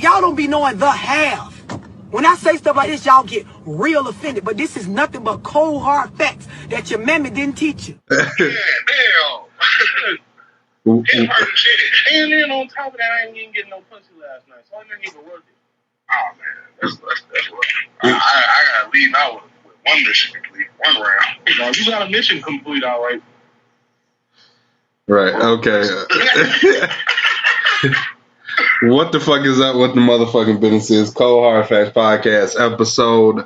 y'all don't be knowing the half. When I say stuff like this, y'all get real offended. But this is nothing but cold, hard facts that your mammy didn't teach you. Yeah, damn. It hurt shit. And then on top of that, I ain't even getting no pussy last night. So I didn't even work it. Oh, man. That's rough. I got to leave out with one mission complete, one round. No, you got a mission complete, all right. Right, okay. What the fuck is up with the motherfucking businesses? Cold Hard Facts Podcast, episode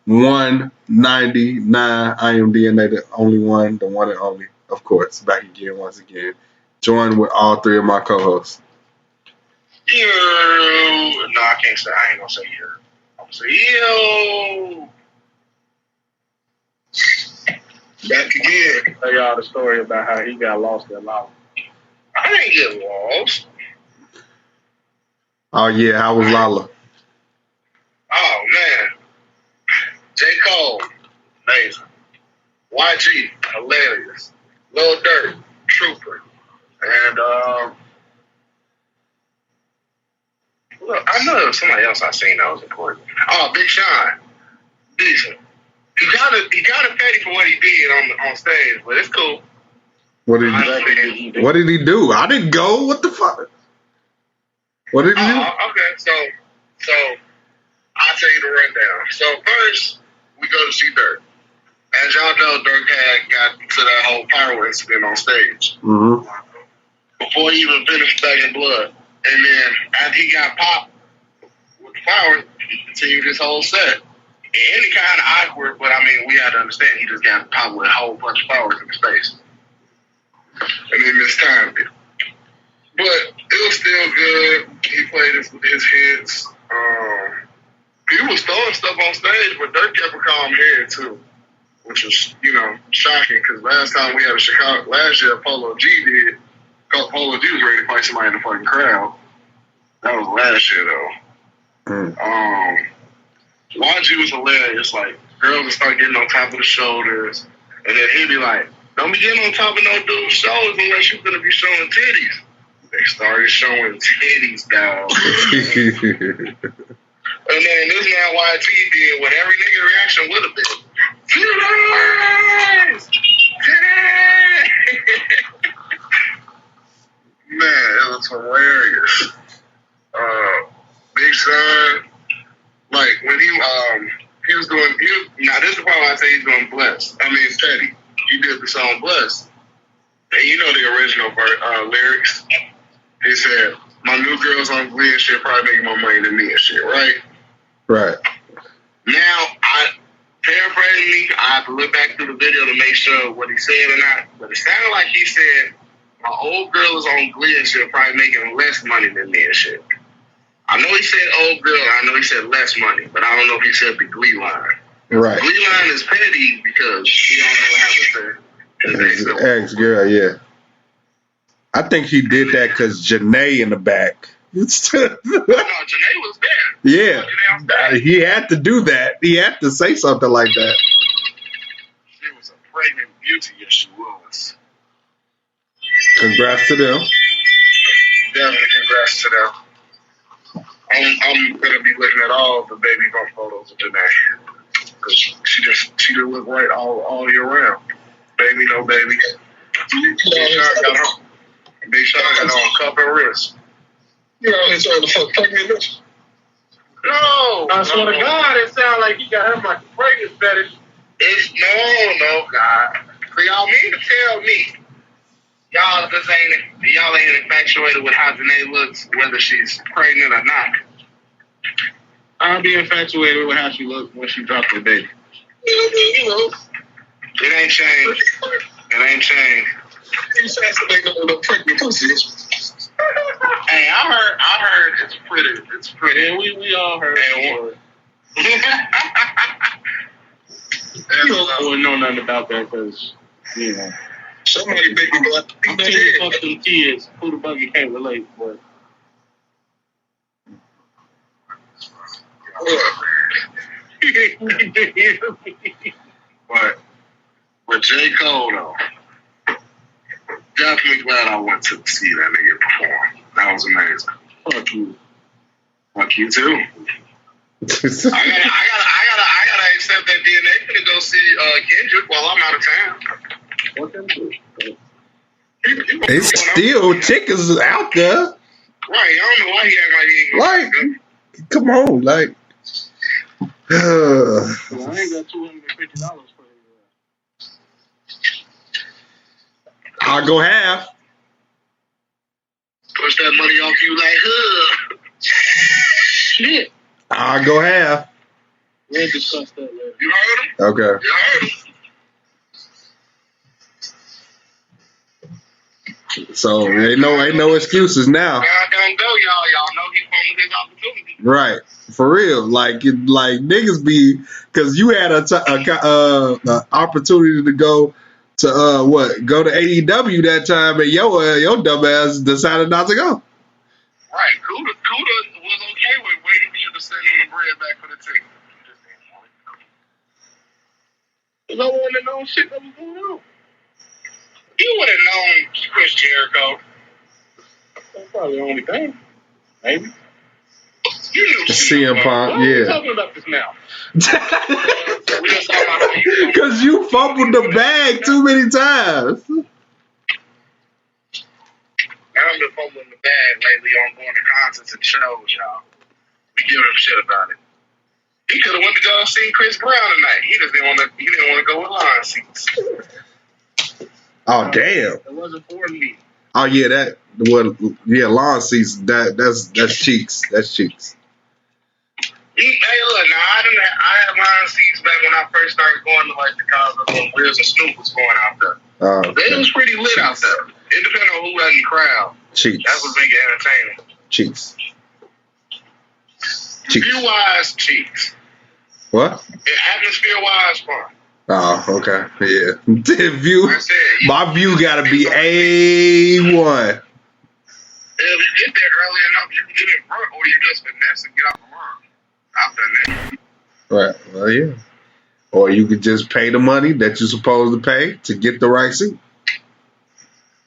199. I am DNA, the only one, the one and only, of course, back again, once again, joined with all three of my co-hosts. No, I can't say. I ain't gonna say you. I'm gonna say yo. Back again. Tell y'all the story about how he got lost at Lala. I didn't get lost. Oh yeah, how was Lala? Oh man, J. Cole, amazing. YG, hilarious. Lil Durk, trooper, and look, I know there was somebody else I seen that was important. Oh, Big Sean, decent. He got it petty for what he did on stage, but it's cool. What did he do? I didn't go. What the fuck? What did he do? Okay, so I'll tell you the rundown. So first, we go to see Durk. As y'all know, Durk had got to that whole pyro incident on stage. Mm-hmm. Before he even finished Back in Blood. And then after he got popped with the flowers, he continued his whole set. Any kind of awkward, but I mean, we had to understand he just got popped with a whole bunch of flowers in his face. And then mistimed it. But it was still good. He played his hits. He was throwing stuff on stage, but Durk kept a calm head too, which was, shocking because last time we had a Chicago, last year Polo G did. Polo G was ready to fight somebody in the fucking crowd. That was last year though. YG was hilarious. Like, girls would start getting on top of the shoulders, and then he'd be like, "Don't be getting on top of no dude's shoulders unless you're gonna be showing titties." They started showing titties, dog. And then this man YG did what every nigga reaction would have been. Titties! Titties! Man, it was hilarious. Big Sean, like when he was doing, now this is the part where I say he's doing Blessed. I mean, Teddy. He did the song Blessed. And you know the original lyrics. He said, "My new girls on Glee and shit probably making more money than me and shit," right? Right. Now, paraphrasing me, I have to look back through the video to make sure what he said or not. But it sounded like he said, "My old girl is on Glee and shit probably making less money than me and shit." I know he said old girl, I know he said less money, but I don't know if he said the Glee line. Right. The Glee line is petty because he don't know what happened to his ex-girl, yeah. I think he did that because Janae in the back. No, Janae was there. Yeah. He had to do that. He had to say something like that. She was a pregnant beauty, yes she was. Congrats to them. Definitely congrats to them. I'm gonna be looking at all the baby bump photos of Janae. Cause she just look right all year round. Baby, no baby. Big Sean got on cup and wrist. You know, he's trying to fuck pregnant bitch. No, I swear to God, it sounds like he got him like a pregnant fetish. It's no, God. So y'all mean to tell me y'all ain't infatuated with how Janae looks, whether she's pregnant or not? I'll be infatuated with how she looks when she dropped her baby. It ain't changed. It ain't changed. You fascinated with no pregnant pussy. Hey, I heard it's pretty. It's pretty. Yeah, we all heard it. You don't know nothing about that because, somebody baby black. I'm telling you, fuck them kids. Kuda Buggin can't relate, but. But J. Cole though, definitely glad I went to see that nigga perform. That was amazing. Fuck you. Fuck You too. I gotta accept that DNA to go see Kendrick while I'm out of town. It's still tickets out there. Right, I don't know why he act like he ain't gonna come on, like. I ain't got $250 for you. I'll go half. Push that money off you like, Shit. I'll go half. We'll discuss that later. You heard him? Okay. You heard him? So ain't no excuses now. God don't go, y'all. Y'all know he fumbled his opportunity. Right. For real. Like niggas be, cause you had a opportunity to go to go to AEW that time, and your dumb ass decided not to go. Right. Kuda was okay with waiting for you to send him the bread back for the ticket. Cause I wanted to know shit that was going on. You would have known Chris Jericho. That's probably the only thing. Maybe. You knew CM Punk, Why are we yeah. talking about this now? We just talking about Cause you fumbled the bag too many times. I've been fumbling the bag lately on going to concerts and shows, y'all. We give him shit about it. He could have went to go and see Chris Brown tonight. He just didn't want to go with line seats. Oh damn. It wasn't for me. Oh yeah, lawn seats. That's cheeks. That's cheeks. Hey, look, now I had line seats back when I first started going to like the concerts when Wiz and Snoop was going out there. Okay. It was pretty lit out there. It depends on who was in the crowd. Cheeks. That's what make it entertaining. Cheeks. View-wise, cheeks. What? Atmosphere-wise, fun. Oh, okay. Yeah. View. I said, My view gotta be A1. If you get there early enough, you can get in front, or you just finesse and get off the line. I've done that. Right. Well, yeah. Or you could just pay the money that you're supposed to pay to get the right seat.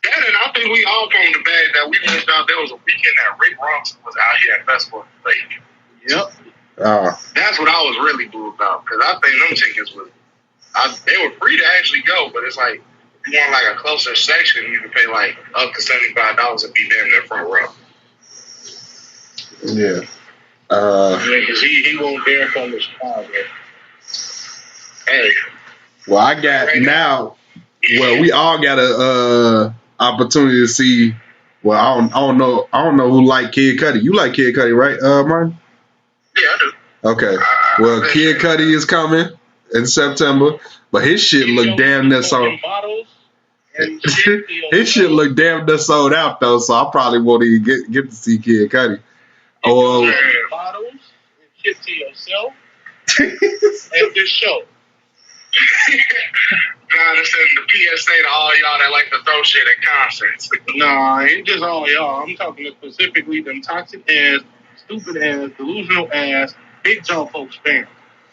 Yeah, and I think we all from the bag that we missed out. There was a weekend that Rick Ross was out here at Festival Lake. Yep. That's what I was really booed about, because I think them tickets they were free to actually go, but it's like, if you want like a closer section, you can pay like up to $75 and be damn near front row. Yeah. Because he won't dare come to Chicago. Hey. Well, I got now. Well, we all got a opportunity to see. Well, I don't know who like Kid Cudi. You like Kid Cudi, right, Martin? Yeah, I do. Okay. Well, Kid Cudi is coming in September, but his shit look damn near sold. His shit look damn near sold out though, so I probably won't even get to see Kid Cudi. Bottles and shit to yourself and this show. Trying to send the PSA to all y'all that like to throw shit at concerts. Nah, ain't just all y'all. I'm talking specifically them toxic ass, stupid ass, delusional ass, big jump folks fans.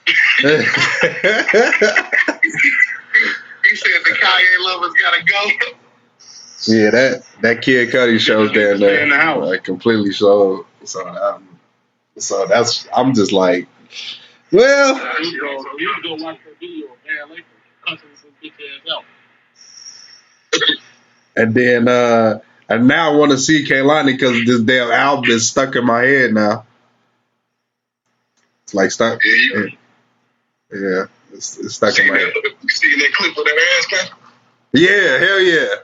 He said the Kanye lovers gotta go. Yeah, that Kid Cudi show's down there. In the house. Like completely sold. So that's I'm just like, well. You go watch that video of Bad Lakers cussing some bitch ass out. And then and now I want to see Kehlani because this damn album is stuck in my head now. It's like stuck. Yeah, it's stuck in my head. You seen that clip of that ass guy? Yeah, hell yeah.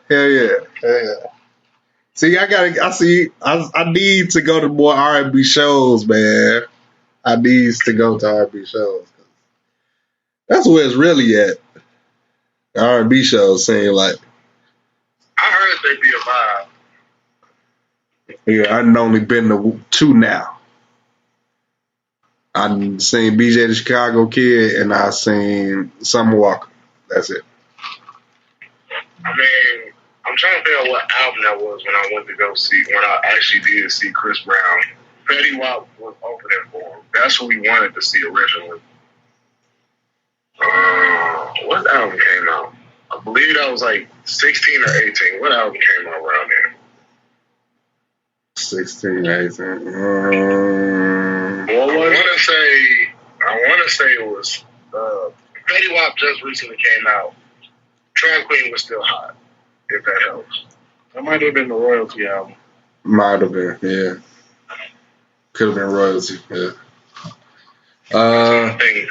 See, I need to go to more R&B shows, man. I need to go to R&B shows. That's where it's really at. The R&B shows seem like. I heard they be a vibe. Yeah, I've only been to 2 now. I've seen BJ the Chicago Kid and I've seen Summer Walker. That's it. I mean, I'm trying to figure out what album that was when I went to go see, when I actually did see Chris Brown. Fetty Wap was opening for him. That's what we wanted to see originally. What album came out? I believe that was like 16 or 18. What album came out around there? 16, 18. just recently came out. Trap Queen was still hot, if that helps. That might have been the royalty album. Might have been, yeah. Could have been royalty, yeah. I think he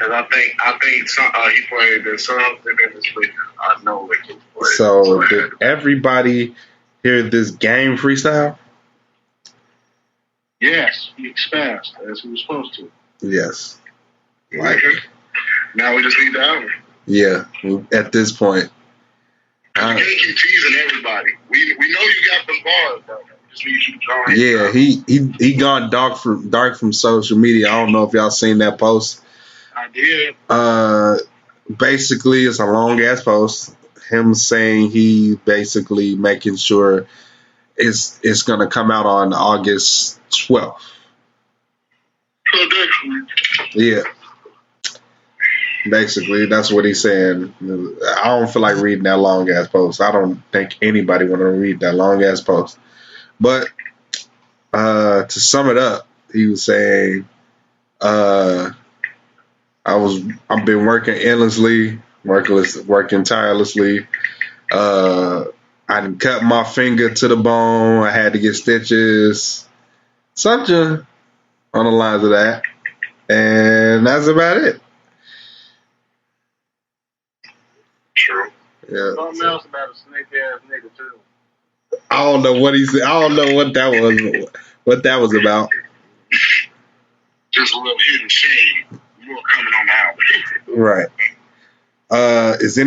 played the song and then this week. I know it can play. So did everybody hear this game freestyle? Yes, he expands as he was supposed to. Yes. Like, now we just need the album. yeah, at this point. You can't keep teasing everybody. We know you got them bars, bro. We just need you to draw Yeah, he gone dark from social media. I don't know if y'all seen that post. I did. Basically, it's a long ass post. Him saying he basically making sure it's gonna come out on August 12th. Yeah. Basically, that's what he's saying. I don't feel like reading that long ass post. I don't think anybody want to read that long ass post. But to sum it up, he was saying, I've been working endlessly, working tirelessly. I done cut my finger to the bone. I had to get stitches. Something on the lines of that. And that's about it. True. Yeah. Something else about a snake ass nigga too. I don't know what he said. I don't know what that was. What that was about. Just a little hidden shade. More coming on the album. Right. Is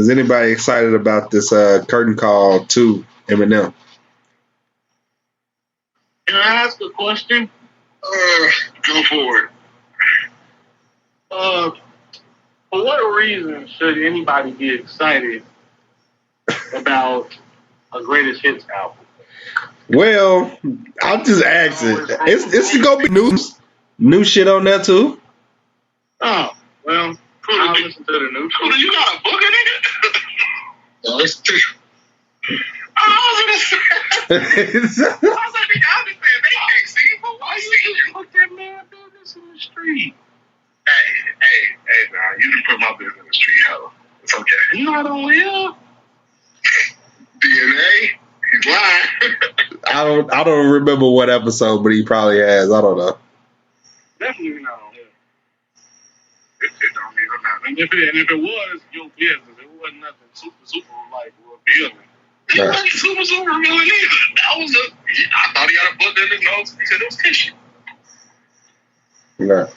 anybody excited about this curtain call to Eminem? Can I ask a question? Go for it. For what reason should anybody be excited about a greatest hits album? Well, I'll just ask it. It's gonna be new shit on there too. Oh, well, I'll listen to the new Kuda, you got a book in it? No, it's true. I was gonna say, I was like, y'all just saying they can't see, but why you Put that man business in the street. Hey, man, you didn't put my business in the street, though. It's okay. You not on live? DNA? He's lying. I don't remember what episode, but he probably has. I don't know. Definitely not on live. It don't even matter. And if it was your business, it wasn't nothing super like revealing. It wasn't super revealing either. I thought he had a book in his nose. He said it was tissue. No.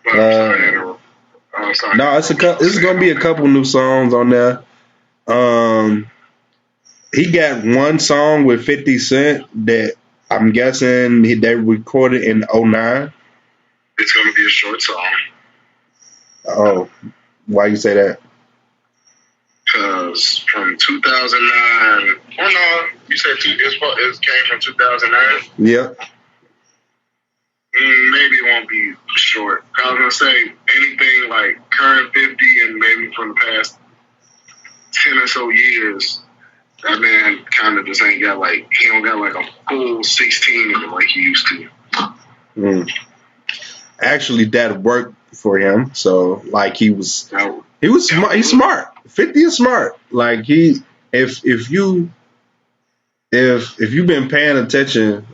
But I'm sorry. No, it's gonna be a couple new songs on there. He got one song with 50 Cent that I'm guessing they recorded in 2009. It's gonna be a short song. Oh, why you say that? Because from 2009, or no, you said it came from 2009? Yep. Maybe it won't be short. I was going to say anything like current 50 and maybe from the past 10 or so years, that man kind of just ain't got he don't got like a full 16 of it like he used to. Actually, that worked for him. So like he was smart. He's smart. 50 is smart. Like if you've been paying attention,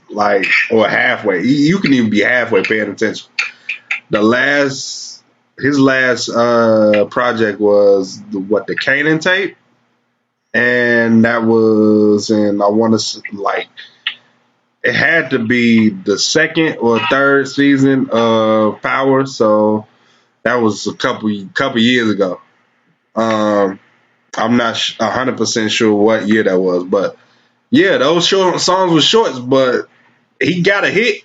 like, or halfway, you can even be halfway paying attention. His last project was the Canaan tape, and that was in, I want to like, it had to be the second or third season of Power, so that was a couple years ago. I'm not 100% sure what year that was, but yeah, those short songs were shorts, but he got a hit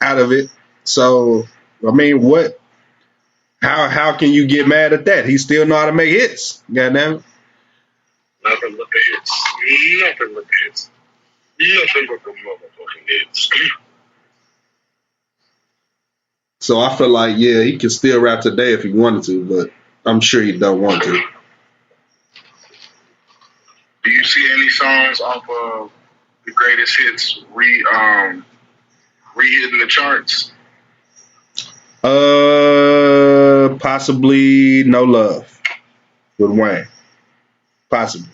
out of it. So I mean, how can you get mad at that? He still know how to make hits. Goddamn it. Nothing but the hits. Nothing but the hits. Nothing but the motherfucking hits. So I feel like, yeah, he can still rap today if he wanted to, but I'm sure he don't want to. Do you see any songs off of the greatest hits re-hitting the charts? Possibly No Love with Wayne. Possibly.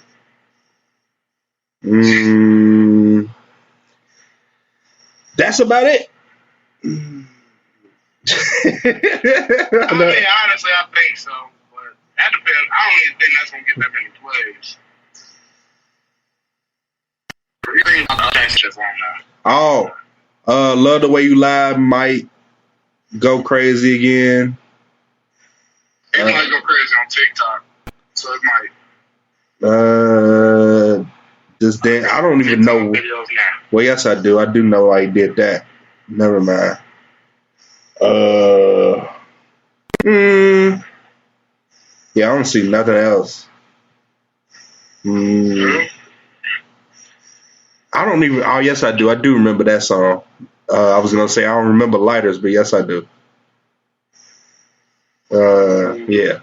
That's about it. I mean, honestly, I think so. But that depends. I don't even think that's going to get that many plays. Love the Way You Lie might go crazy again. It might go crazy on TikTok. So it might. This day, I don't even know. Well, yes, I do. I do know I did that. Never mind. Yeah, I don't see nothing else. I don't even. Oh, yes, I do. I do remember that song. I was gonna say I don't remember Lighters, but yes, I do. Yeah.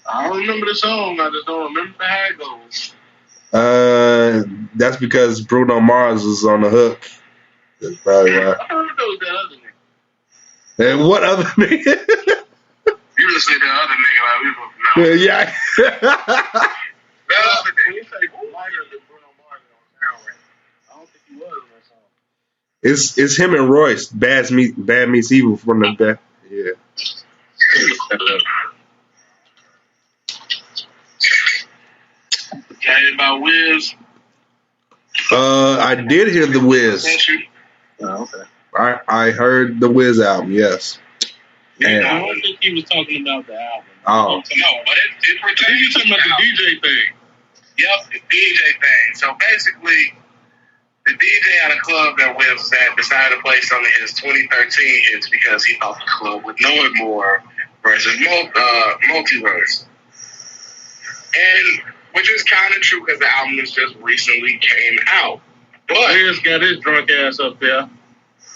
I don't remember the song. I just don't remember how it goes. That's because Bruno Mars was on the hook. That's probably why. I heard those that other nigga. And what other nigga? You just say that other nigga like we both know. Yeah. That other nigga. You say lighter than Bruno Mars on sound. I don't think he was on that song. It's him and Royce. Bad Meets Evil from the back. Yeah. Got it about Wiz. I did hear the Wiz. Oh, okay. I heard the Wiz album. Yes. And, I don't think he was talking about the album. Oh. No, but it pertains. He was talking about the DJ thing. Yep, the DJ thing. So basically, the DJ at a club that Wiz was at decided to play some of his 2013 hits because he thought the club would know it more versus Multiverse. And which is kind of true because the album just recently came out. But Wiz got his drunk ass up there.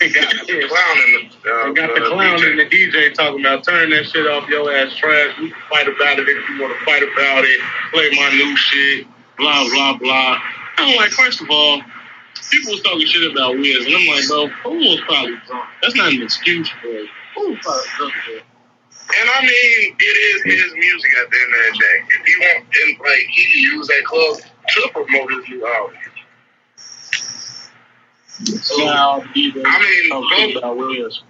He got the clown in the DJ talking about turn that shit off, your ass trash. We can fight about it if you want to fight about it. Play my new shit. Blah blah blah. I'm like, first of all, people was talking shit about Wiz, and I'm like, bro, who was probably drunk? That's not an excuse for it. Who was probably drunk there? And I mean, it is his music at the end of the day. If he want, and like he can use that club to promote his new album. So, I mean, about Wiz.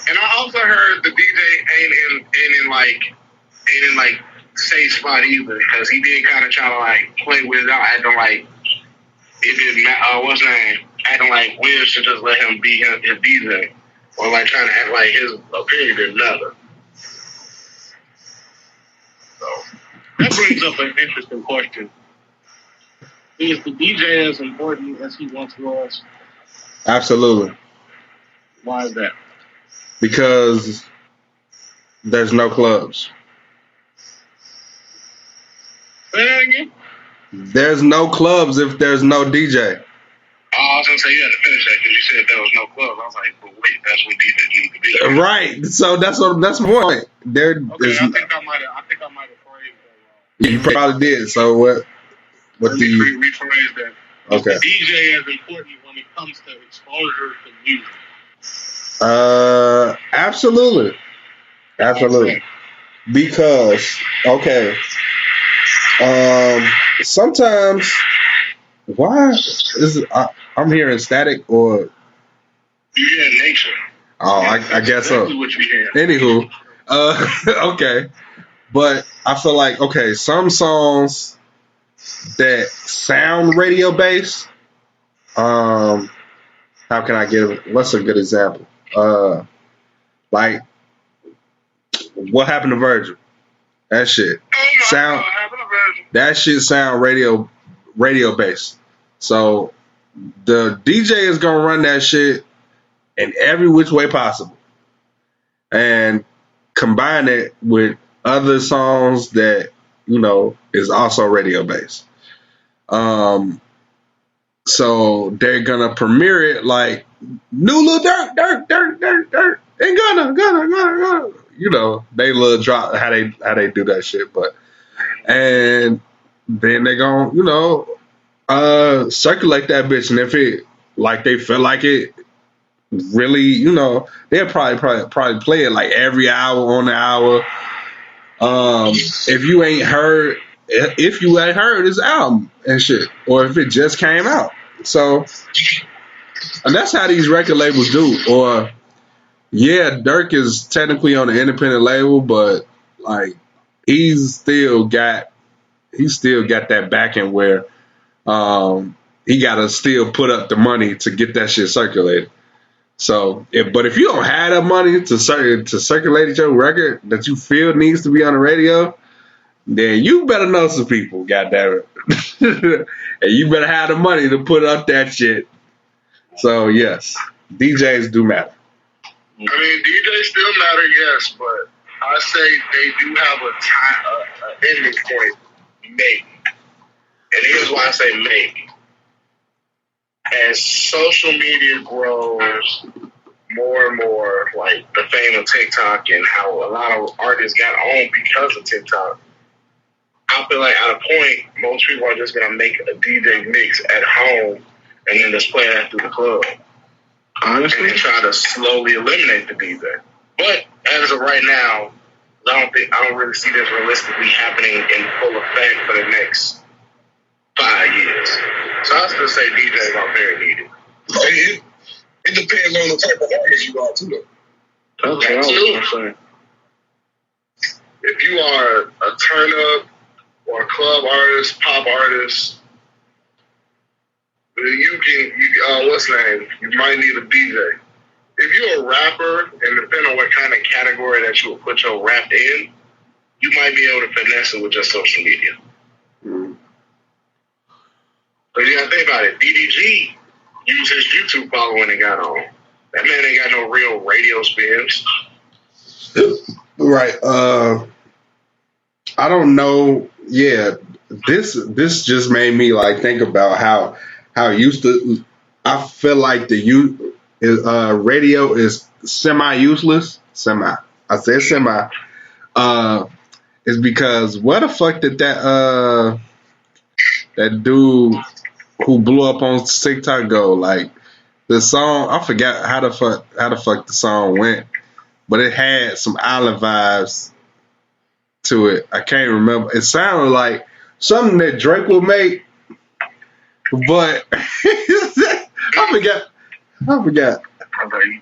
And I also heard the DJ ain't in like safe spot either because he did kind of try to like play Wiz out, acting like it didn't matter. What's his name? Acting like Wiz should just let him be his DJ, or like trying to act like his opinion didn't matter. So that brings up an interesting question. Is the DJ as important as he once was? Absolutely. Why is that? Because there's no clubs. Say that again? There's no clubs if there's no DJ. I was going to say you had to finish that because you said there was no club. I was like, but wait, that's what DJs need to be. Right. So that's my point. There okay, I think I might have phrased that wrong. You probably did. So what do you rephrase that? Okay. The DJ is important when it comes to exposure to music. Absolutely. Because sometimes why is it, I'm hearing static or you hear nature. Oh, I guess so. What you hear. Anywho, okay, but I feel like some songs that sound radio based. How can I give? What's a good example? Like what happened to Virgil? That shit sound. That shit sound radio based. So the DJ is gonna run that shit in every which way possible, and combine it with other songs that is also radio based. So they're gonna premiere it like new Lil Durk, and gonna. They little drop how they do that shit, and then they gonna circulate that bitch, and if it like they feel like it really, you know, they'll probably play it like every hour on the hour. If you ain't heard his album and shit, or if it just came out. So, and that's how these record labels do. Or, yeah, Dirk is technically on an independent label, but like he's still got that backing where he gotta still put up the money to get that shit circulated. So, if you don't have that money to circulate your record that you feel needs to be on the radio, then you better know some people, goddamn it. And you better have the money to put up that shit. So, yes, DJs do matter. I mean, DJs still matter, yes, but I say they do have an ending point, maybe. And here's why I say maybe. As social media grows more and more, like the fame of TikTok and how a lot of artists got on because of TikTok, I feel like at a point, most people are just going to make a DJ mix at home and then just play that through the club. Honestly, and try to slowly eliminate the DJ. But as of right now, I don't really see this realistically happening in full effect for the next 5 years. So I was going to say DJs are very needed. It depends on the type of artist you are, too, though. That's what I was going to say. If you are a turn-up or a club artist, pop artist, you can, what's the name? You might need a DJ. If you're a rapper, and depending on what kind of category that you will put your rap in, you might be able to finesse it with just social media. But you gotta think about it. DDG used his YouTube following and got on. That man ain't got no real radio spins. Right. I don't know. Yeah, this just made me like think about how used to. I feel like the radio is semi-useless. I said semi. Is because where the fuck did that dude who blew up on TikTok go? Like the song, I forgot how the fuck the song went, but it had some island vibes to it. I can't remember. It sounded like something that Drake would make, but I forgot. Okay.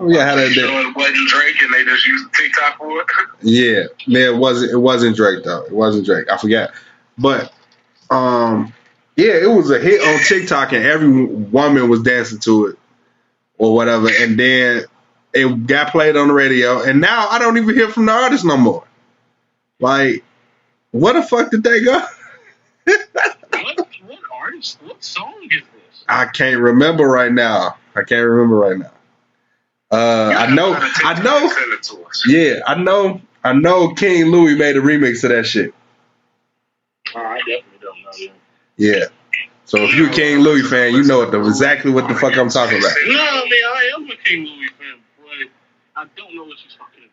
Yeah, how that did. It wasn't Drake, and they just used TikTok for it. Yeah, it wasn't Drake though. It wasn't Drake. I forgot, but yeah, it was a hit on TikTok, and every woman was dancing to it or whatever. And then it got played on the radio, and now I don't even hear from the artist no more. Like, where the fuck did they go? What artist? What song is this? I can't remember right now. I know King Louis made a remix of that shit. Oh, I definitely don't know that. Yeah. So if you're a King Louis fan, you know exactly what the fuck I'm talking about. No, I mean, I am a King Louis fan, but I don't know what you're talking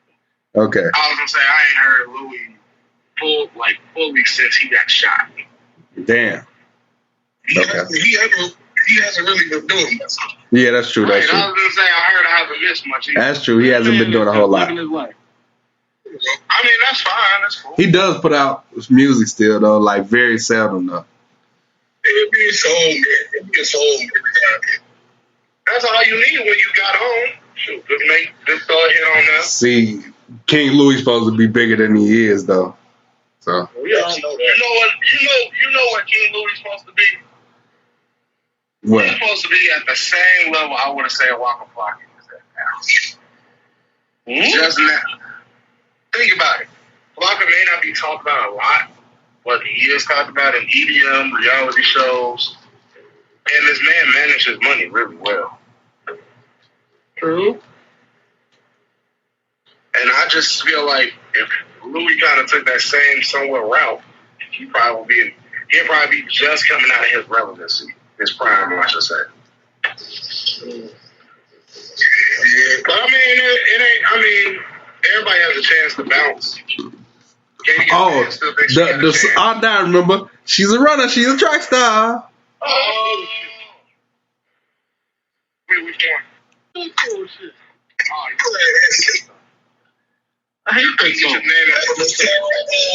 about. Okay. I was gonna say I ain't heard Louis fully since he got shot. Damn. Okay. He hasn't really been doing much. Yeah, that's true. That's I true. was gonna say I heard I haven't missed much either. That's true. He hasn't been doing a whole lot. I mean, that's fine. That's cool. He does put out music still though, like very seldom though. It'd be a song. That's all you need when you got home. Shoot, just go ahead on that. See, King Louis supposed to be bigger than he is though. So We all know that. You know what King Louis supposed to be? what? He's supposed to be at the same level I would have said Waka Flocka is at now. Just now. Think about it. Flocka may not be talked about a lot, but he is talked about in EDM, reality shows, and this man manages money really well. True. And I just feel like if Louis kind of took that same somewhat route, he'll probably be just coming out of his relevancy, his prime, I should say. Yeah, but I mean, it ain't. I mean, everybody has a chance to bounce. I now remember. She's a runner. She's a track star. Oh. Which one? Bullshit. Oh, I hate that song.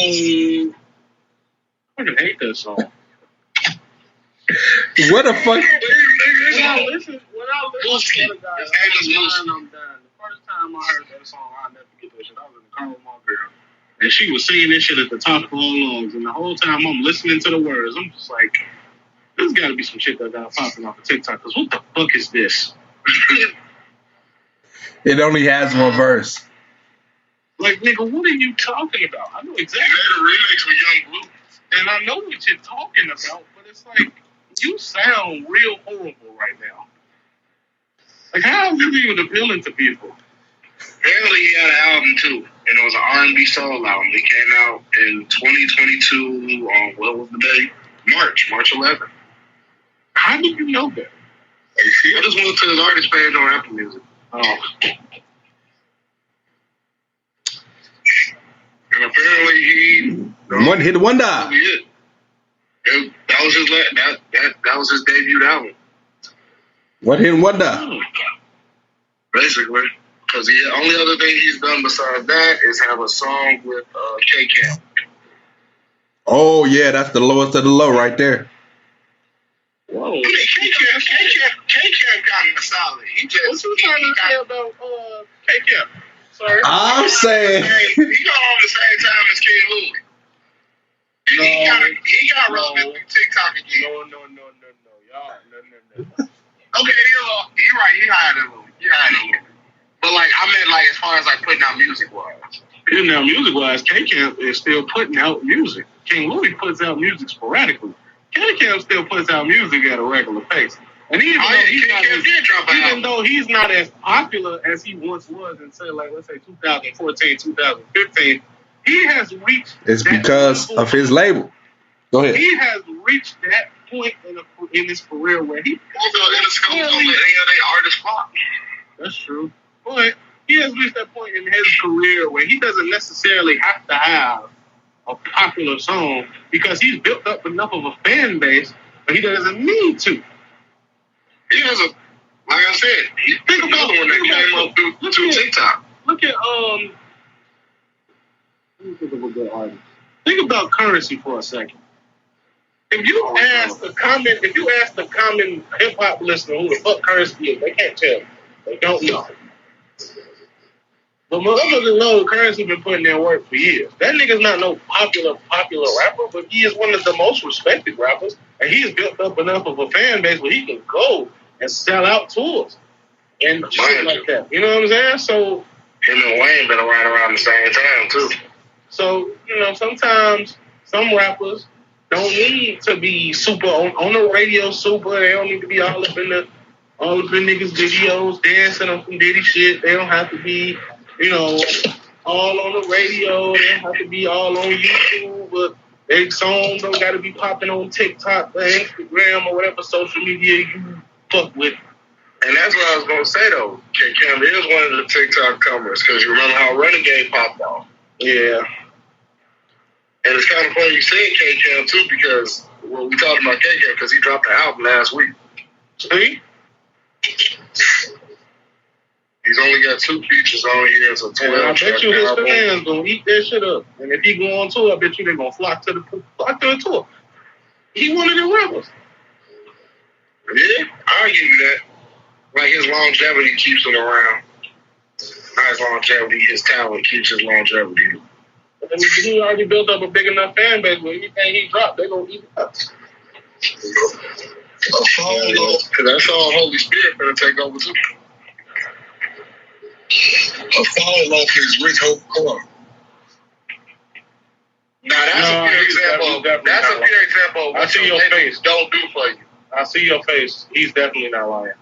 I fucking hate that song. What the fuck? When I listen to the guy, I'm done. The first time I heard that song, I'll never forget that shit. I was in the car with my girl, and she was singing this shit at the top of all lungs, and the whole time I'm listening to the words, I'm just like, there's got to be some shit that got popping off of TikTok, because what the fuck is this? It only has one verse. Like, nigga, what are you talking about? I know exactly. You made a remix with Young Blue. And I know what you're talking about, but it's like, you sound real horrible right now. Like, how is this even appealing to people? Apparently, he had an album too, and it was an R&B soul album. It came out in 2022 on what was the day? March 11th. How did you know that? I just went to his artist page on Apple Music. Oh. And apparently he One hit wonder. That was his that was his debut album. One hit wonder. Basically, because the only other thing he's done besides that is have a song with K-Camp. Oh yeah, that's the lowest of the low right there. Whoa. I mean, K-Camp kind of solid. He just What you trying to say about K-Camp? Sorry. I'm saying he got on the same time as King Louis. He got relevant through TikTok again. No. Y'all, no. Okay, you're right. He higher than Louis. But like, I meant like as far as like putting out music wise. Now, music-wise, K-Camp is still putting out music. King Louis puts out music sporadically. K-Camp still puts out music at a regular pace. And even though he's not as popular as he once was in, say, like, let's say 2014, 2015, he has reached it's because of his label. Go ahead. He has reached that point in his career where he... That's true. But he has reached that point in his career where he doesn't necessarily have to have a popular song because he's built up enough of a fan base, but he doesn't need to. He has like I said, think about the one that came up through TikTok. Look at let me think of a good artist. Think about Currency for a second. If you ask the common hip hop listener who the fuck Currency is, they can't tell. They don't know. But motherfuckers know Currency been putting in work for years. That nigga's not no popular rapper, but he is one of the most respected rappers, and he has built up enough of a fan base where he can go and sell out tours and shit like that. You know what I'm saying? So him and Wayne been around the same time too. So sometimes some rappers don't need to be super on the radio. Super, they don't need to be all up in niggas' videos dancing on some Diddy shit. They don't have to be. All on the radio, they don't have to be all on YouTube, but their songs don't got to be popping on TikTok or Instagram or whatever social media you fuck with. And that's what I was going to say, though. K-Camp is one of the TikTok comers, because you remember how Renegade popped off. Yeah. And it's kind of funny you say K-Camp, too, because we talked about K-Camp, because he dropped the album last week. See? He's only got 2 features on here, so 12. And I bet you his fans gonna eat that shit up. And if he go on tour, I bet you they're gonna flock to the tour. He one of them rappers. Yeah, I'll give you that. Like his longevity keeps him around. Not his longevity, his talent keeps his longevity. And he already built up a big enough fan base where anything he dropped, they're gonna eat it up. Because that's all Holy Spirit gonna take over too. A fall off his Rich Hope car. Now that's a pure example. That's a pure example of what your face don't do for you. I see your face. He's definitely not lying.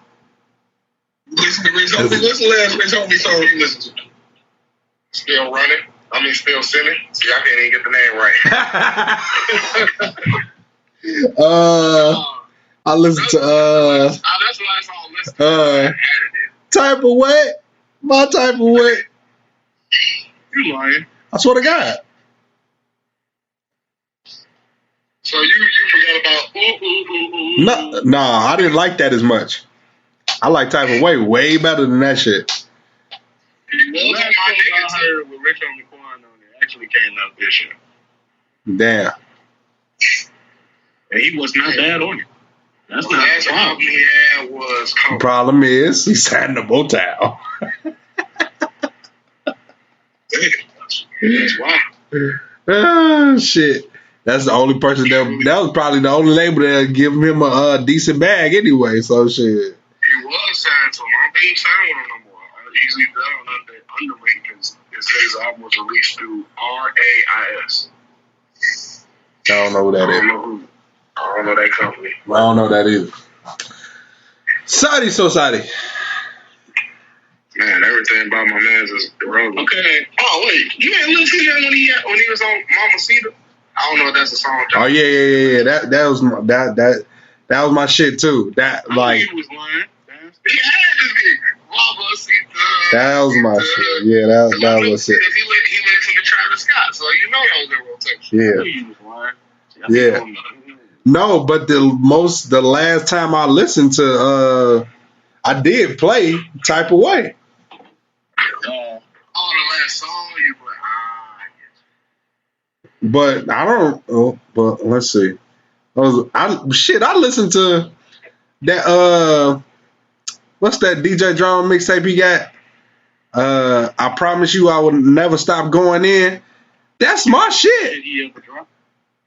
Listen to Rich Hope. What's the last Rich Hope song you listen to? Still running. Still sinning. See, I can't even get the name right. I listened to that's the last song I listened to. Type of what? My type of what? You lying. I swear to God. So you forgot about ooh. No, I didn't like that as much. I like Type of way better than that shit. The last song I heard with Rich Homie Quan on it actually came out this year. Damn. And he was not bad on it. That's The not last the problem. album he had was The problem is he signed to Motown. That's why. Oh, shit. That's the only person that was probably the only label that give him a decent bag anyway. So shit. He was signed to him. I don't think he's signed with him no more. He's either on underrated because it says his album was released through RAIS. I don't know who that is. I don't know that company. I don't know that either. Society. Man, everything about my man's is irrelevant. Okay. Oh wait, you ain't listen to him when he was on Mama Cedar. I don't know if that's a song. Oh yeah. That was my shit too. That like. He was lying. He had to be Mama Cedar. That was my shit. Yeah, that was it. He listened to Travis Scott, so you know that was in rotation. Yeah. He was lying. Yeah. No, but the last time I listened to I did play Type of Way. The last song you played. But I don't. Oh, but let's see. I listened to that. What's that DJ Drama mixtape he got? I promise you, I will never stop going in. That's my shit. Did he ever drop?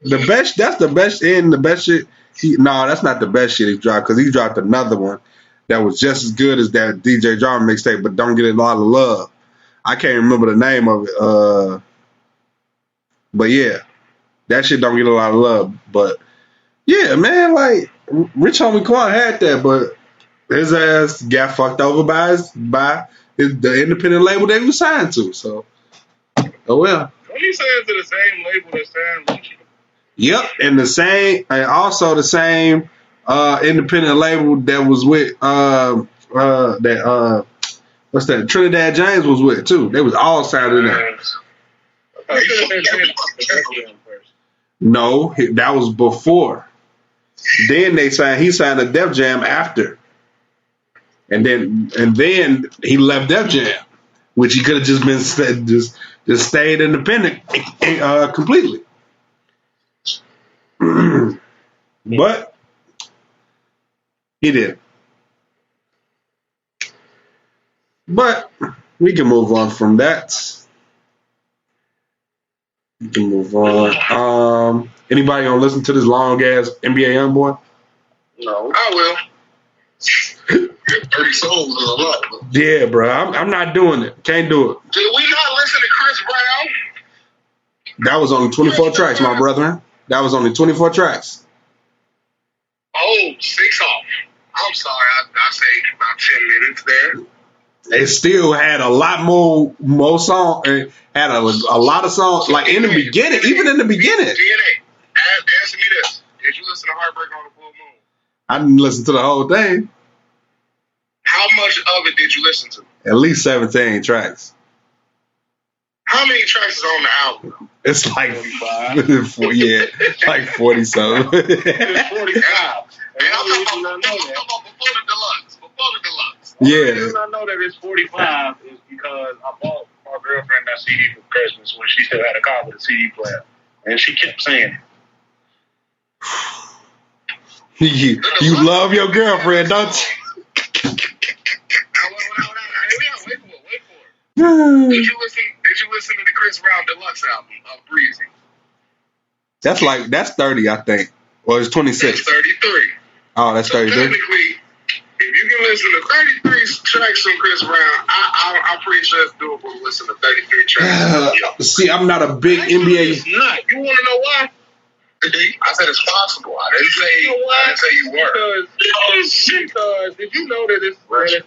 The best. That's the best. And the best shit. No, that's not the best shit he dropped because he dropped another one that was just as good as that DJ Drama mixtape, but don't get a lot of love. I can't remember the name of it. But yeah, that shit don't get a lot of love. But yeah, man, like Rich Homie Quan had that, but his ass got fucked over by the independent label they was signed to. So, oh well. What you saying to the same label that signed Lucci? Yep, and also the same independent label that was with what's that? Trinidad James was with too. They was all signed in there. No, that was before. Then he signed a Def Jam after. And then he left Def Jam, which he could have just been just stayed independent completely. But he did. But we can move on from that. We can move on. Anybody gonna listen to this long ass NBA YoungBoy? No, I will. 30 songs is a lot. Yeah, bro. I'm not doing it. Can't do it. Did we not listen to Chris Brown? That was only 24 tracks, my brethren. That was only 24 tracks. Oh, 6 off. I'm sorry. I saved about 10 minutes there. They still had a lot more songs. Had a lot of songs. Like in the beginning, even in the beginning. DNA. Answer me this. Did you listen to Heartbreak on the Full Moon? I didn't listen to the whole thing. How much of it did you listen to? At least 17 tracks. How many tracks is on the album? It's like 45. Yeah, like 40 something. It's 45. And I'm talking about before the deluxe. Yeah. The reason I know that it's 45 is because I bought my girlfriend that CD for Christmas when she still had a car with a CD player. And she kept saying it. You love your girlfriend, don't you? Wait for it. Did you listen to the Chris Brown Deluxe album of Breezy? That's 30, I think. Or it's 26. That's 33. Oh, that's 33. Technically, if you can listen to 33 tracks from Chris Brown, I'm pretty sure it's doable to listen to 33 tracks. See, I'm not a big NBA. It's not. You want to know why? I said it's possible. I didn't say you were. Because did you know that it's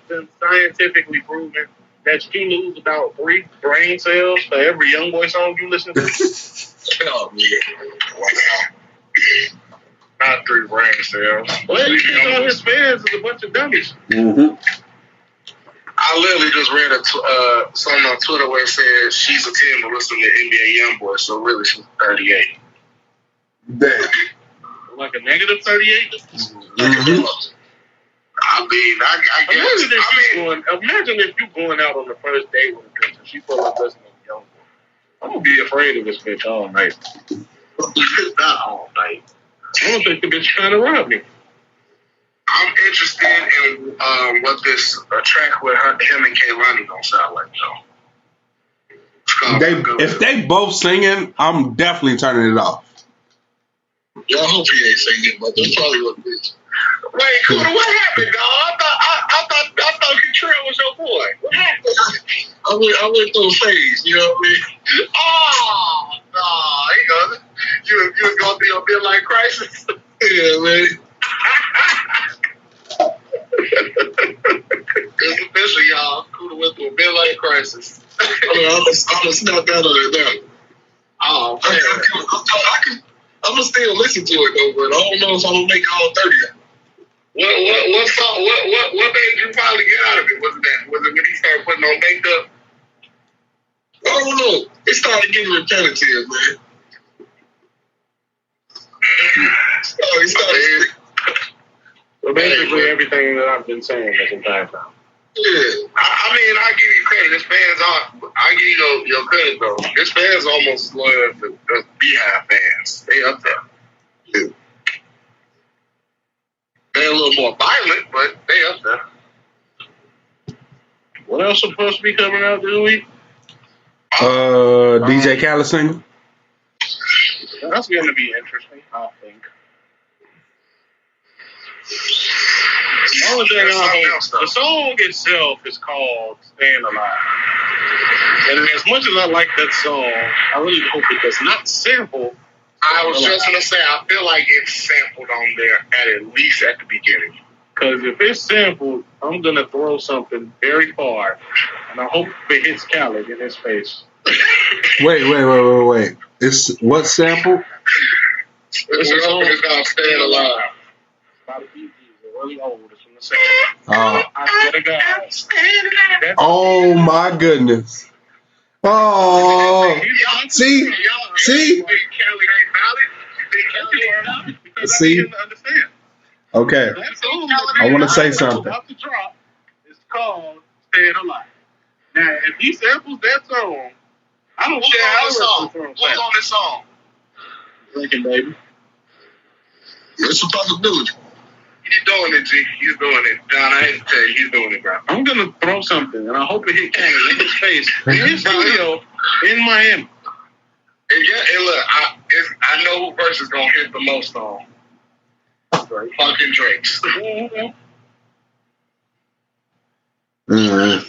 been scientifically proven that you lose about 3 brain cells for every YoungBoy song you listen to? Oh, wow. Not 3 brain cells. Well, you think all his fans is a bunch of dummies. Mm-hmm. I literally just read something on Twitter where it says she's a 10 to listen to NBA YoungBoy, so really she's 38. Damn. Like a negative 38? Mm-hmm. I mean, I guess. Imagine if you going out on the first date with a bitch and she pull up listening to Young Boy. I'm gonna be afraid of this bitch all night. Not all night. I don't think the bitch trying to rob me. I'm interested in what this track with him and Kehlani gonna sound like, though. If they both singing, I'm definitely turning it off. Y'all hope he ain't singing, but that's probably what it is. Wait, Kuda, what happened, dog? I thought Contrell was your boy. What happened? I went through a phase, you know what I mean? Oh, no, you was going through your midlife crisis? Yeah, man. It's official, y'all. Kuda went through a midlife crisis. I'm gonna snap out of it now. Oh, man. I'm gonna still listen to it though, but I don't know if I'm gonna make all 30. What made you finally get out of it? Was it when he started putting on makeup? I don't know. It started getting repetitive, man. So basically everything that I've been saying this entire time. Yeah, I mean, I give you credit. This fans are. I give you your credit though. This fans almost as loyal as the Beehive fans. They up there. Yeah. They're a little more violent, but they up there. What else supposed to be coming out this week? DJ Khaled single. That's going to be interesting, I think. The only thing the song itself is called "Staying Alive," and as much as I like that song, I really hope it does not sample. I was just gonna say, I feel like it's sampled on there at least at the beginning. Because if it's sampled, I'm gonna throw something very far, and I hope it hits Khaled in his face. Wait. It's what sample? This song is called "Staying Alive." Really old. It's from the 70s. I swear to God. Oh my goodness. Oh, see. Okay. I want to say something. About to drop. It's called "Staying Alive." Now, if he samples that song, I don't care how What's on this song? Drinking, baby. It's a possibility. He's doing it, G. He's doing it. John, I hate to tell you, he's doing it, bro. I'm going to throw something, and I hope it hit Khaled in his face in his studio in Miami. And look, I know who verse is going to hit the most on. Fucking Drake's. Mm-hmm.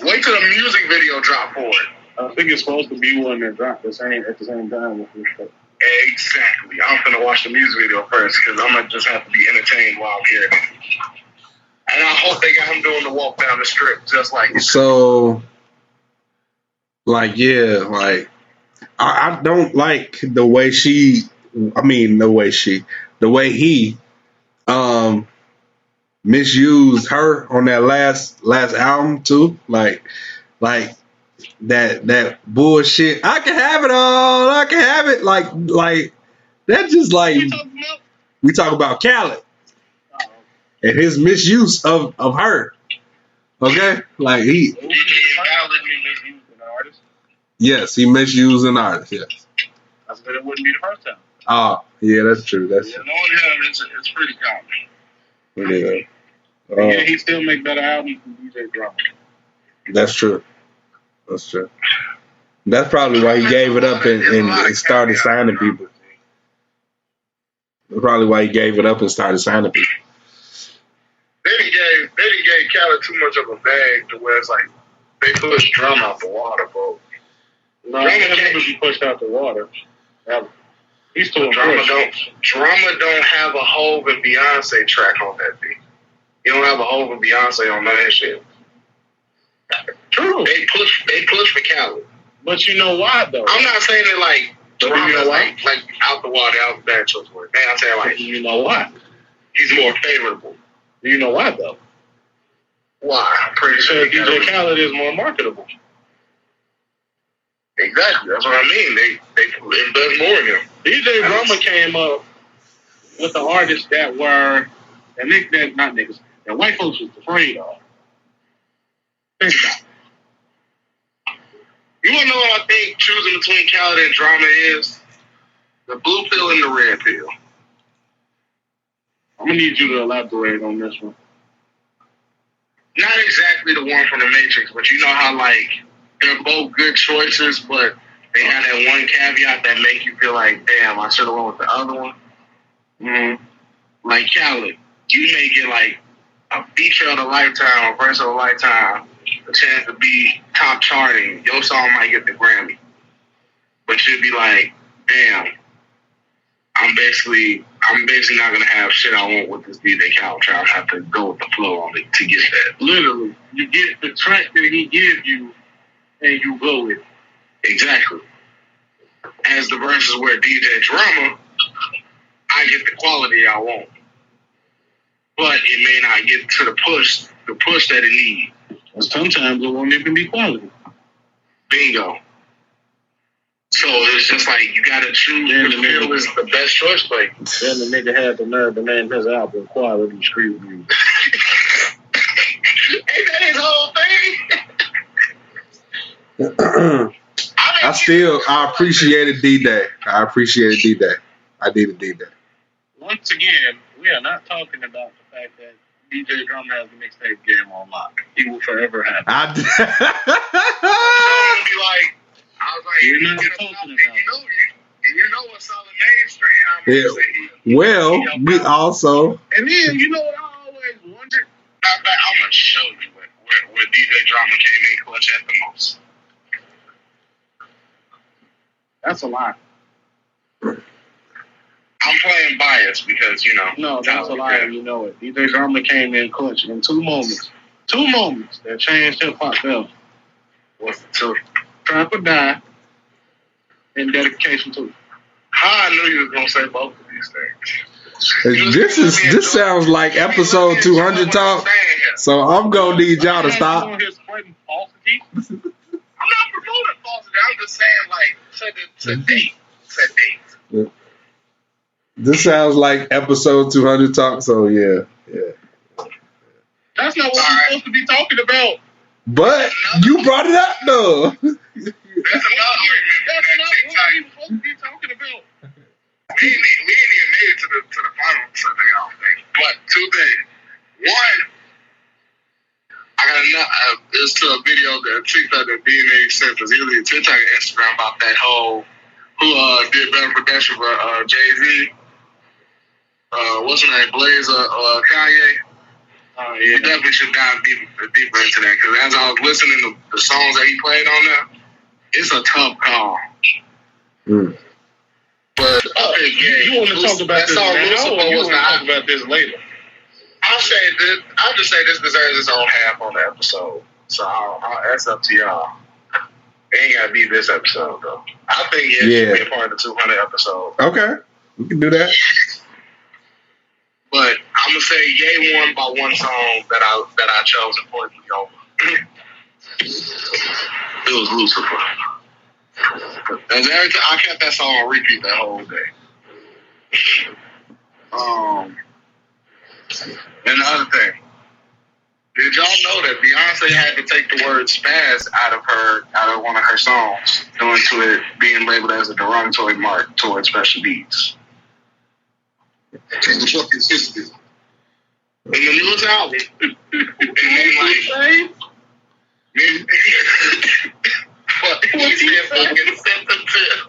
Wait till the music video drop for it. I think it's supposed to be one that dropped at the same time with this show. Exactly. I'm going to watch the music video first because I'm going to just have to be entertained while I'm hearing it. And I hope they got him doing the walk down the strip just like it. So, I don't like the way he misused her on that last album too. Like that bullshit. I can have it all. I can have it. Like that. Just like we talk about Khaled and his misuse of her. Okay, like he. Yes, he misused an artist. Yes. I said it wouldn't be the first time. Oh, yeah, that's true. That's true. It's pretty common. Yeah. He still make better albums than DJ Drama. That's true. That's true. That's probably why he gave it up and started signing people. That's probably why he gave it up and started signing people. They didn't gave Khaled too much of a bag to where it's like they pushed Drum out the water, bro. No, he never be pushed out the water. He's still Drama don't have a Hov and Beyonce track on that beat. You don't have a Hov and Beyonce on that shit. True. They push for Khaled. But you know why though? I'm not saying it like Drama's like out the water, out the bad choice word. Man, I'm saying like you know why? He's more favorable. Do you know why though? Why? I'm pretty sure DJ Khaled is more marketable. Exactly. That's what I mean. They invest more in him. DJ Drama came up with the artists that were, and not niggas, that white folks was afraid of. Think about it. You wanna know what I think choosing between Khaled and Drama is? The blue pill and the red pill. I'm gonna need you to elaborate on this one. Not exactly the one from the Matrix, but you know how like they're both good choices, but they have that one caveat that make you feel like, damn, I should have went with the other one. Mm-hmm. Like Khaled, you may get like a feature of a lifetime, a verse of a lifetime, a chance to be top charting. Your song might get the Grammy, but you'd be like, damn, I'm basically not gonna have shit I want with this DJ Khaled track. I have to go with the flow on it to get that. Literally, you get the track that he gives you, and you go with it. Exactly. As the verses where DJ Drama, I get the quality I want, but it may not get to the push that it needs. Sometimes it won't even be quality. Bingo. So it's just like you gotta choose what you feel is the best choice for you. Then the nigga had the nerve to name his album Quality Street View. Ain't that his whole thing? I appreciated D-Day. I needed D-Day. Once again, we are not talking about the fact that DJ Drama has the mixtape game on lock. He will forever have it. I was like, you're not talking about you know what's on the mainstream. Yeah. Well, we also. And then, you know what I always wondered? I'm going to show you where DJ Drama came in clutch at the most. That's a lie. I'm playing bias because, you know. No, that's a lie, and you know it. DJ Drama came in clutch in two moments that changed hip-hop forever. What's the two? Trap or Die and Dedication to It. How I knew you was going to say both of these things. This sounds like episode 200 talk, so I'm going to need y'all to stop. I'm not promoting falsity. I'm just saying, like, to date. This sounds like episode 200 talk, so yeah. That's not what we're supposed to be talking about. But you brought it up, though. That's another argument. That's not what we're supposed to be talking about. We ain't even made it to the final thing, I don't think. But two things. One, I got it's to a video that TikTok that DNA sent us either TikTok or Instagram about that whole who did better production for Jay-Z. What's her name? Blaze or Kanye? Yeah. We definitely should dive deeper into that because as I was listening to the songs that he played on there, it's a tough call. Mm. But you want to talk about this now, or you want to talk about this later? I'll just say this deserves its own half on the episode. So that's up to y'all. It ain't got to be this episode, though. I think it should be a part of the 200 episode. Okay. We can do that. But I'm going to say Ye won by one song that I chose importantly over. It was Lucifer. And every time I kept that song on repeat that whole day. And the other thing, did y'all know that Beyonce had to take the word spaz out of one of her songs, due to it being labeled as a derogatory mark towards special needs? In the newest album. And then like what he said fucking sensitive.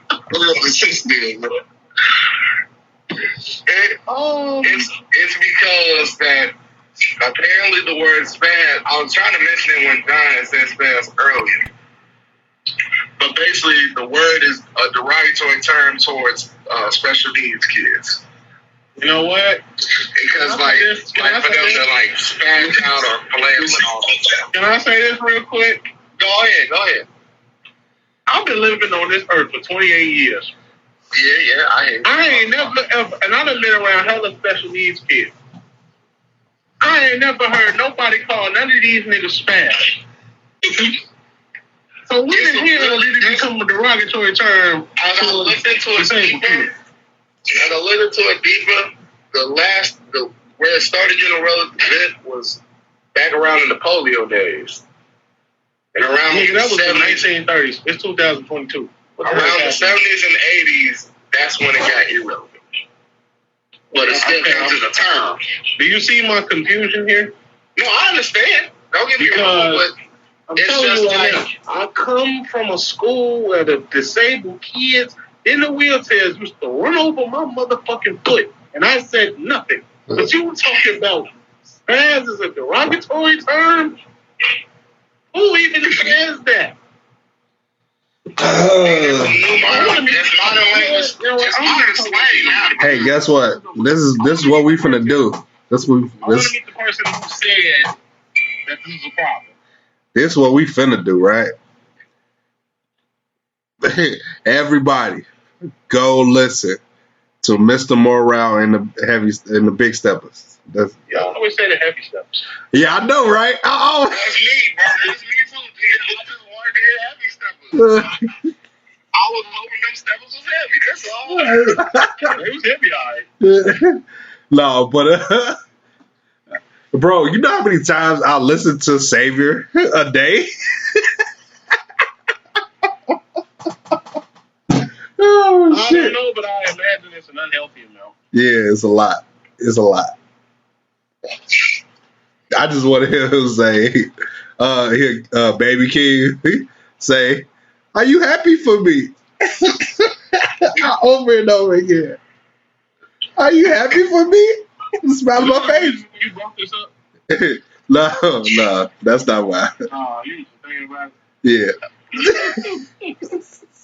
It's because that apparently the word spaz, I was trying to mention it when John had said spaz earlier. But basically the word is a derogatory term towards special needs kids. You know what? Because like for them to like spaz out or flail and all that stuff. Can I say this real quick? Go ahead. I've been living on this earth for 28 years. Yeah, I ain't never ever, and I done been around hella special needs kids. I ain't never heard nobody call none of these niggas spaz. So when did it become a derogatory term? As I looked into it deeper, the where it started getting relevant was back around in the polio days. And around that was the 70s, 1930s. It's 2022. Around the 70s and 80s, that's when it got irrelevant. But it still counts as a term. Do you see my confusion here? No, I understand. Don't get me wrong, but I'm it's telling just you like... right now, I come from a school where the disabled kids in the wheelchairs used to run over my motherfucking foot, and I said nothing. But you were talking about spaz as a derogatory term? Who even says that? It's modern language. It's modern slang now. Hey, guess what? This is what we finna do. I want to meet the person who said that this is a problem. This is what we finna do, right? Everybody, go listen to Mr. Morale and the Big Steppers. Y'all always say the heavy steps. Yeah, I know, right? Oh, That's me, bro. That's me too. I just wanted to hear heavy steppers. I was hoping them steppers was heavy. That's all. It was heavy, all right. No, but bro, you know how many times I listen to Savior a day? Oh I shit! don't know, but I imagine it's an unhealthy amount. Yeah, it's a lot. It's a lot. I just want to hear him say, Baby King say, "Are you happy for me?" Over and over again. Are you happy for me? Smile on my face. You brought this up? No, that's not why. You was thinking about it? Yeah.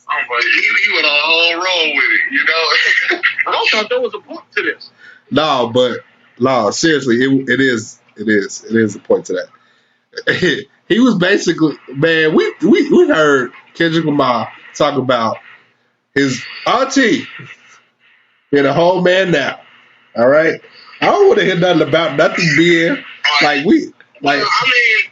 I'm like, he went on a whole roll with it, you know? I thought there was a point to this. No, seriously, it is a point to that. He was basically, man, we heard Kendrick Lamar talk about his auntie being a whole man now. All right? I don't want to hear nothing about nothing being like we like. Well, I mean,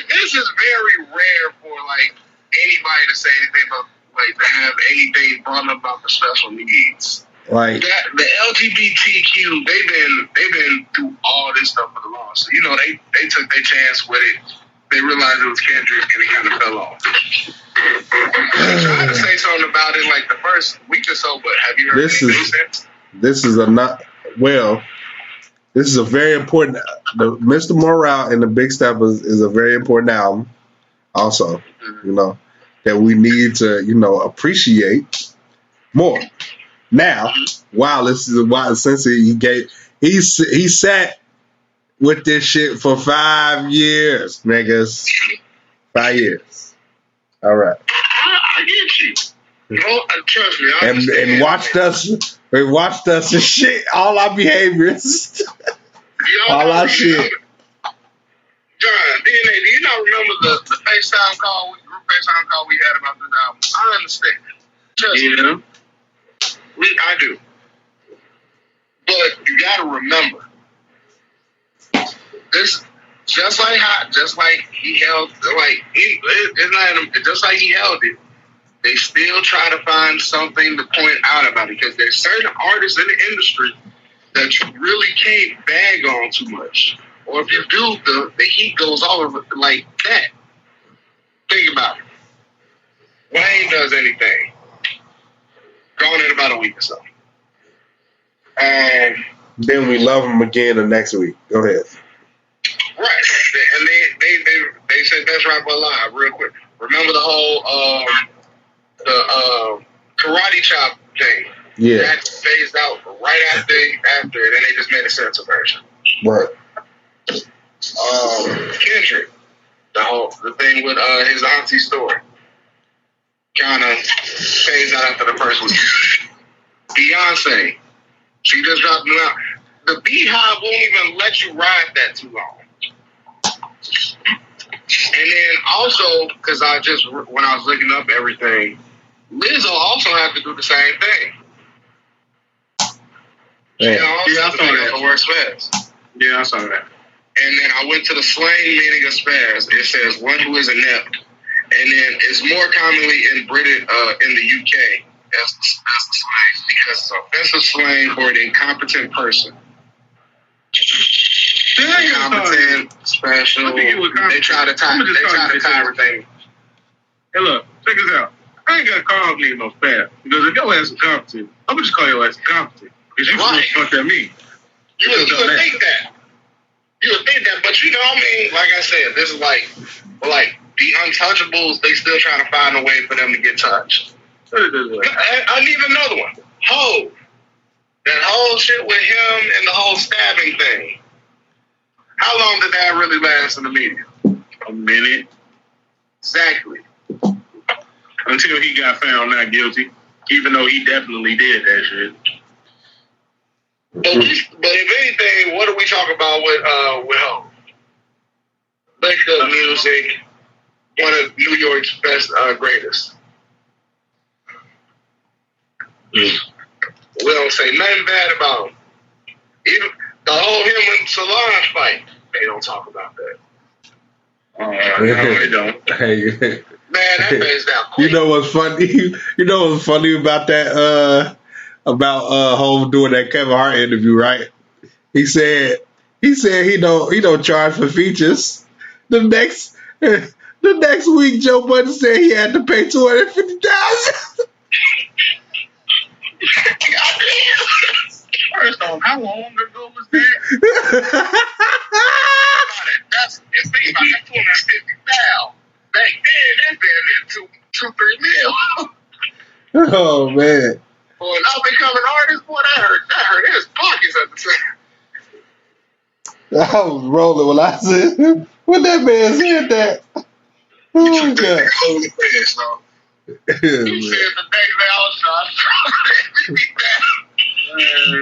this is very rare for like anybody to say anything about like to have anything brought up about the special needs. Like that, the LGBTQ, they've been through all this stuff for the long. So you know they took their chance with it. They realized it was Kendrick and it kind of fell off. They tried to say something about it like the first week or so, but have you heard anything since? This is a very important. The Mr. Morale and the Big Steppers is a very important album. Also, you know that we need to appreciate more. Now, since he sat with this shit for 5 years, niggas. 5 years. All right. I get you. No, trust me. And watched us and shit. All our behaviors. All our shit. John, DNA, do you not remember the FaceTime call, group FaceTime call we had about this album? I understand. Trust me. I do. But you gotta remember, this just like he held it, they still try to find something to point out about it because there's certain artists in the industry that you really can't bag on too much. Or if you do, the heat goes all over like that. Think about it. Wayne does anything. Gone in about a week or so. Then we love him again the next week. Go ahead. Right. And they said best rapper alive real quick. Remember the whole karate chop thing? Yeah. That phased out right after it, and then they just made a censor version. Right. Kendrick, the thing with his auntie story, kind of phased out after the first week. Beyonce, she just dropped new out. The Beehive won't even let you ride that too long. And then also, because when I was looking up everything, Lizzo also had to do the same thing. Yeah, I saw that for West Fest. Yeah, I saw that. And then I went to the slang meaning of spaz. It says one who is inept. And then it's more commonly in Britain, in the UK as the slang because it's offensive slang for an incompetent person. Competent, special. They try to tie everything. Hey, look, check this out. I ain't got to call me no fat because if your ass is competent, I'm gonna just call your ass competent because you Right. fuck that me. You would think that. You would think that, but you know what I mean? Like I said, this is like the untouchables. They still trying to find a way for them to get touched. I need another one. Ho. That whole shit with him and the whole stabbing thing. How long did that really last in the media? A minute. Exactly. Until he got found not guilty, even though he definitely did that shit. But if anything, what do we talk about with Ho? Make up music, one of New York's best greatest. We don't say nothing bad about him. Even the whole him and Solange fight, they don't talk about that. No, they don't. Hey, Man, that man's down quick. you know what's funny? You know what's funny about that? About Hov doing that Kevin Hart interview, right? He said he don't charge for features. The next week, Joe Budden said he had to pay $250,000. First off, how long ago was that? That's the thing about that 250,000. Back then, that been $2-3 million. Oh man. Boy, an up and coming artist, boy, that hurt his pockets at the time. I was rolling when I said when that man said that. Oh god. Holy piss, though. He said the next day I was trying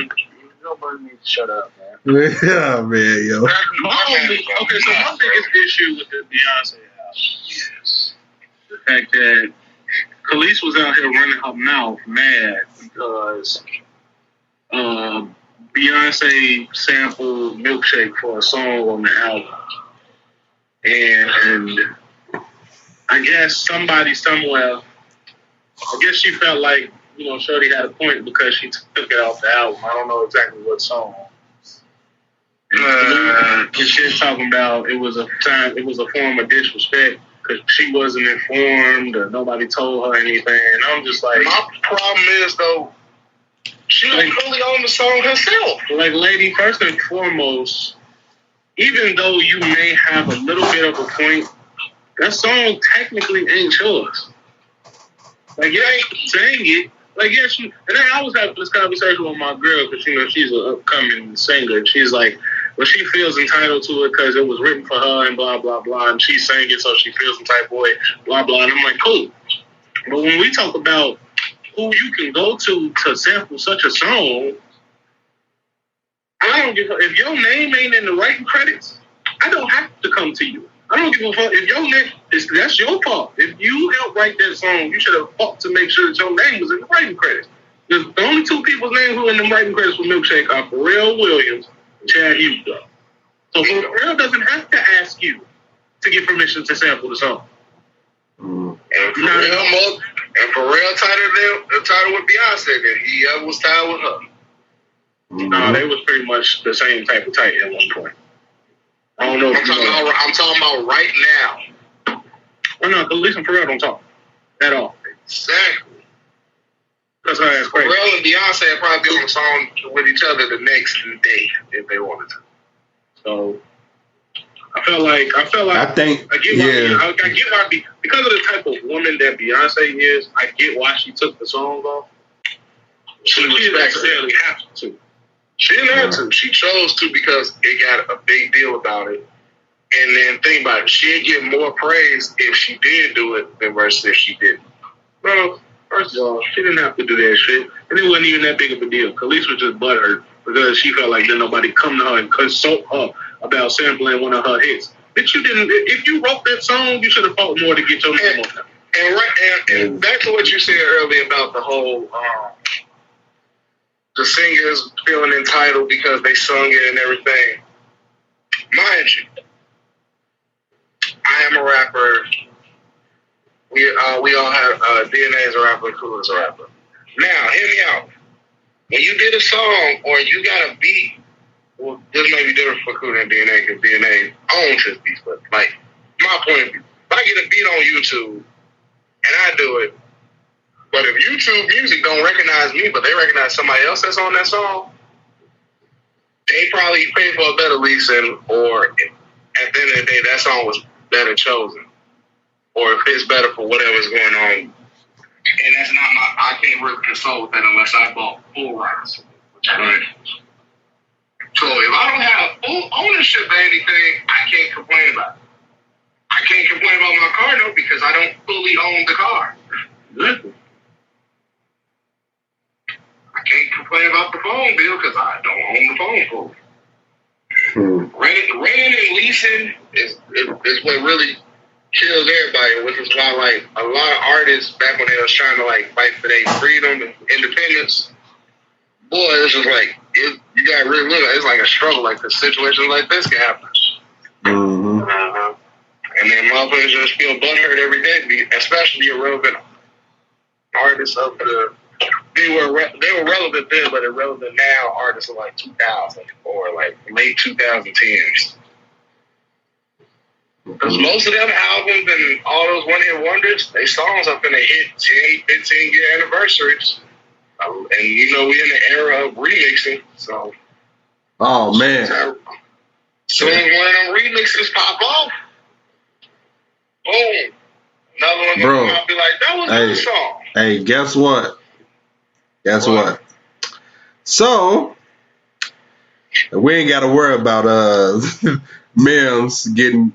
to nobody needs to shut up, man. Yeah, man, yo. My biggest issue with the Beyonce album is the fact that Khalees was out here running her mouth mad because Beyonce sampled Milkshake for a song on the album. And I guess somebody somewhere, I guess she felt like, Shorty had a point because she took it off the album. I don't know exactly what song. And she's talking about it was a form of disrespect because she wasn't informed or nobody told her anything. And I'm just like, my problem is though, she was really on the song herself. Like, lady, first and foremost, even though you may have a little bit of a point, that song technically ain't yours. Like, you ain't saying it. Like, yes, and then I was having this conversation with my girl because, she's an upcoming singer. And she's like, well, she feels entitled to it because it was written for her and blah, blah, blah. And she sang it, so she feels some type of way, blah, blah. And I'm like, cool. But when we talk about who you can go to sample such a song, I don't give a, if your name ain't in the writing credits, I don't have to come to you. I don't give a fuck if your name that's your fault. If you helped write that song, you should have fought to make sure that your name was in the writing credits. The only two people's names who are in the writing credits for Milkshake are Pharrell Williams and Chad Hughes. So Pharrell doesn't have to ask you to get permission to sample the song. And Pharrell tied with Beyonce, then he was tied with her. No, they was pretty much the same type of tight at one point. I don't know. I'm talking about right now. Oh no, Khalees and Pharrell don't talk at all. Exactly. That's how it's crazy. Pharrell and Beyonce would probably be on a song with each other the next day if they wanted to. So I felt like I get why because of the type of woman that Beyonce is, I get why she took the song off. She didn't necessarily have to. She didn't have to. She chose to because it got a big deal about it. And then think about it. She'd get more praise if she did do it than versus if she didn't. Well, first of all, she didn't have to do that shit. And it wasn't even that big of a deal. Khalees was just butthurt because she felt like then nobody come to her and consult her about sampling one of her hits. Bitch, you didn't. If you wrote that song, you should have fought more to get your name on that. And back to what you said earlier about the whole the singers feeling entitled because they sung it and everything. Mind you, I am a rapper. We all have DNA is a rapper, Kuda is a rapper. Now, hear me out. When you did a song or you got a beat well, this may be different for Kuda and DNA because DNA owns his beats, but like my point of view, if I get a beat on YouTube and I do it, but if YouTube Music don't recognize me, but they recognize somebody else that's on that song, they probably pay for a better leasing, or at the end of the day, that song was better chosen, or if it's better for whatever's going on. And that's not I can't really consult with that unless I bought full rights. Right. So if I don't have full ownership of anything, I can't complain about it. I can't complain about my car though because I don't fully own the car. I can't complain about the phone bill because I don't own the phone bill. Renting and leasing is what really kills everybody, which is why like a lot of artists back when they was trying to like fight for their freedom and independence, boy, it's just like you gotta really look at it. It's like a struggle. Like the situations like this can happen. And then motherfuckers just feel butthurt every day, especially irrelevant artists of the. They were relevant then, but irrelevant now. Artists of like 2000 or like late 2010s. Because most of them albums and all those one-hit wonders, they songs up in the hit 10, 15-year anniversaries. And you know, we in the era of remixing, so. Oh, man. So when one of them remixes pop off, boom. Another one Bro, gonna be like, that was a good song. Hey, guess what? Guess what? So, we ain't got to worry about Mims getting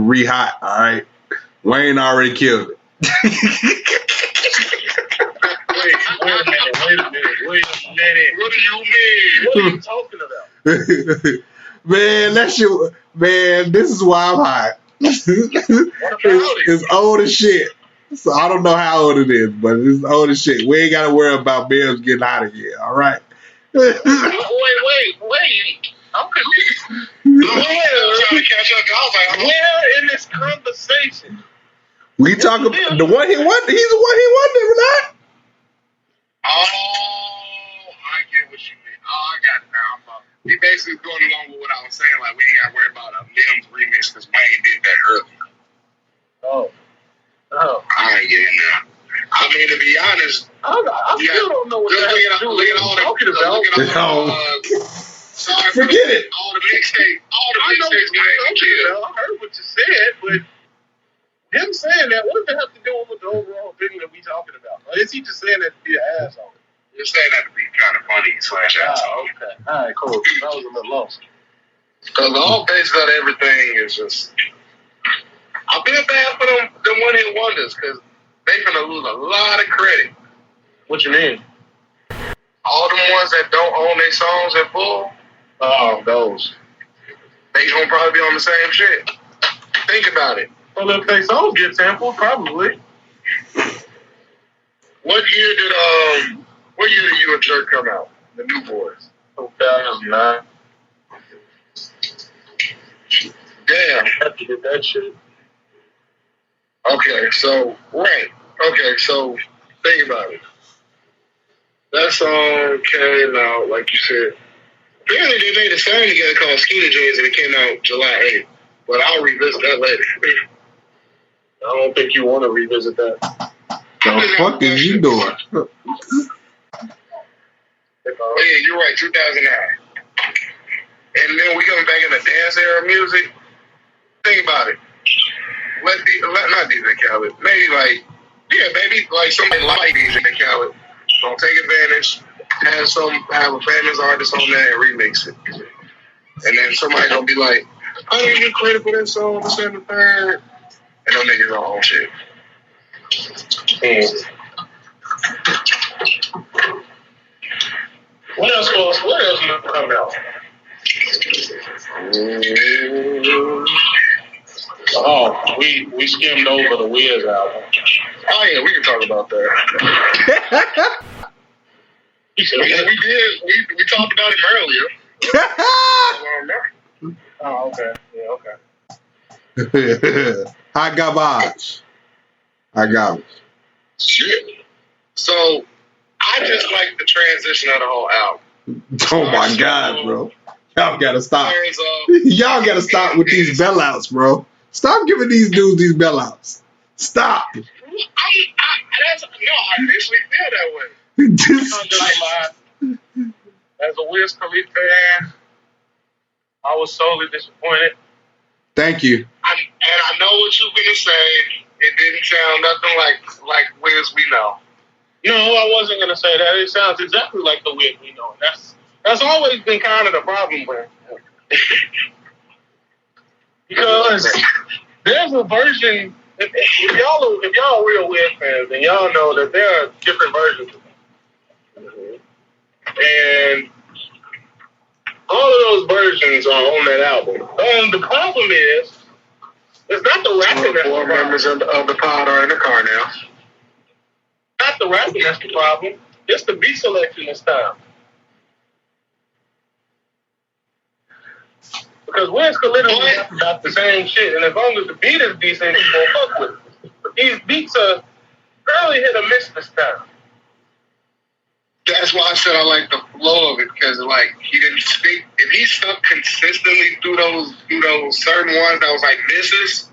re-hot, all right? Wayne already killed it. Wait a minute. What do you mean? What are you talking about? Man, that shit, man, this is why I'm hot. It's old as shit. So I don't know how old it is, but it's old as shit. We ain't got to worry about Mims getting out of here, all right? Wait. I'm confused. Where in this conversation? We talk about the one he won. He's the one he won, not? Oh, I get what you mean. Oh, I got it now. He basically going along with what I was saying. Like, we ain't got to worry about a Mims remix because Wayne did that earlier. Oh. I get it now. I mean, to be honest, I still don't know what that has to do with what you're talking about. Sorry, forget it. All the mixtapes. I heard what you said, but him saying that, what does that have to do with the overall thing that we talking about? Or is he just saying that to be an asshole? Just saying that to be kind of funny / asshole. Okay. All right, cool. That was a little lost. Because the whole basis of everything is just, I feel bad for them one-hit wonders because they finna lose a lot of credit. What you mean? All them ones that don't own their songs in full, those. they gonna probably be on the same shit. Think about it. Well, if they songs get sampled, probably. What year did You a Jerk come out? The New Boys. 2009. Damn. I have to get that shit. Okay, so think about it. That song came out, like you said. Apparently they made a song together called Skinny Jeans and it came out July 8th. But I'll revisit that later. I don't think you want to revisit that. The fuck is you doing? Oh yeah, you're right, 2009. And then we coming back in the dance era music. Think about it. Not DJ Khaled. Maybe like somebody like DJ Khaled. Don't take advantage. Have a famous artist on there and remix it. And then somebody gonna be like, I didn't get credit for that song, this and the third. And them niggas are on shit. What else come out? Oh, we skimmed over the Wiz album. Oh yeah, we can talk about that. We did. We talked about him earlier. Oh, okay. Yeah, okay. Hot garbage. Shit. So I just like the transition of the whole album. Oh my God, bro. Y'all gotta stop. There's, Y'all gotta stop with these bailouts, bro. Stop giving these dudes these bailouts. Stop. I officially feel that way. I'm not gonna lie. As a Wiz Khalifa fan, I was sorely disappointed. Thank you. And I know what you're gonna say. It didn't sound nothing like Wiz we know. No, I wasn't gonna say that. It sounds exactly like the Wiz we know. That's always been kind of the problem with him. Because there's a version. If y'all real Wiz fans, then y'all know that there are different versions of him. And all of those versions are on that album. The problem is, it's not the rapping that's the Four problem. members of the pod are in the car now. Not the rapping that's the problem. It's the beat selection this time. Because Wiz could literally rap about the same shit, and as long as the beat is decent, he's gonna fuck with it. But these beats are fairly hit or miss this time. That's why I said I like the flow of it, because like he didn't stick. If he stuck consistently through those certain ones that was like misses,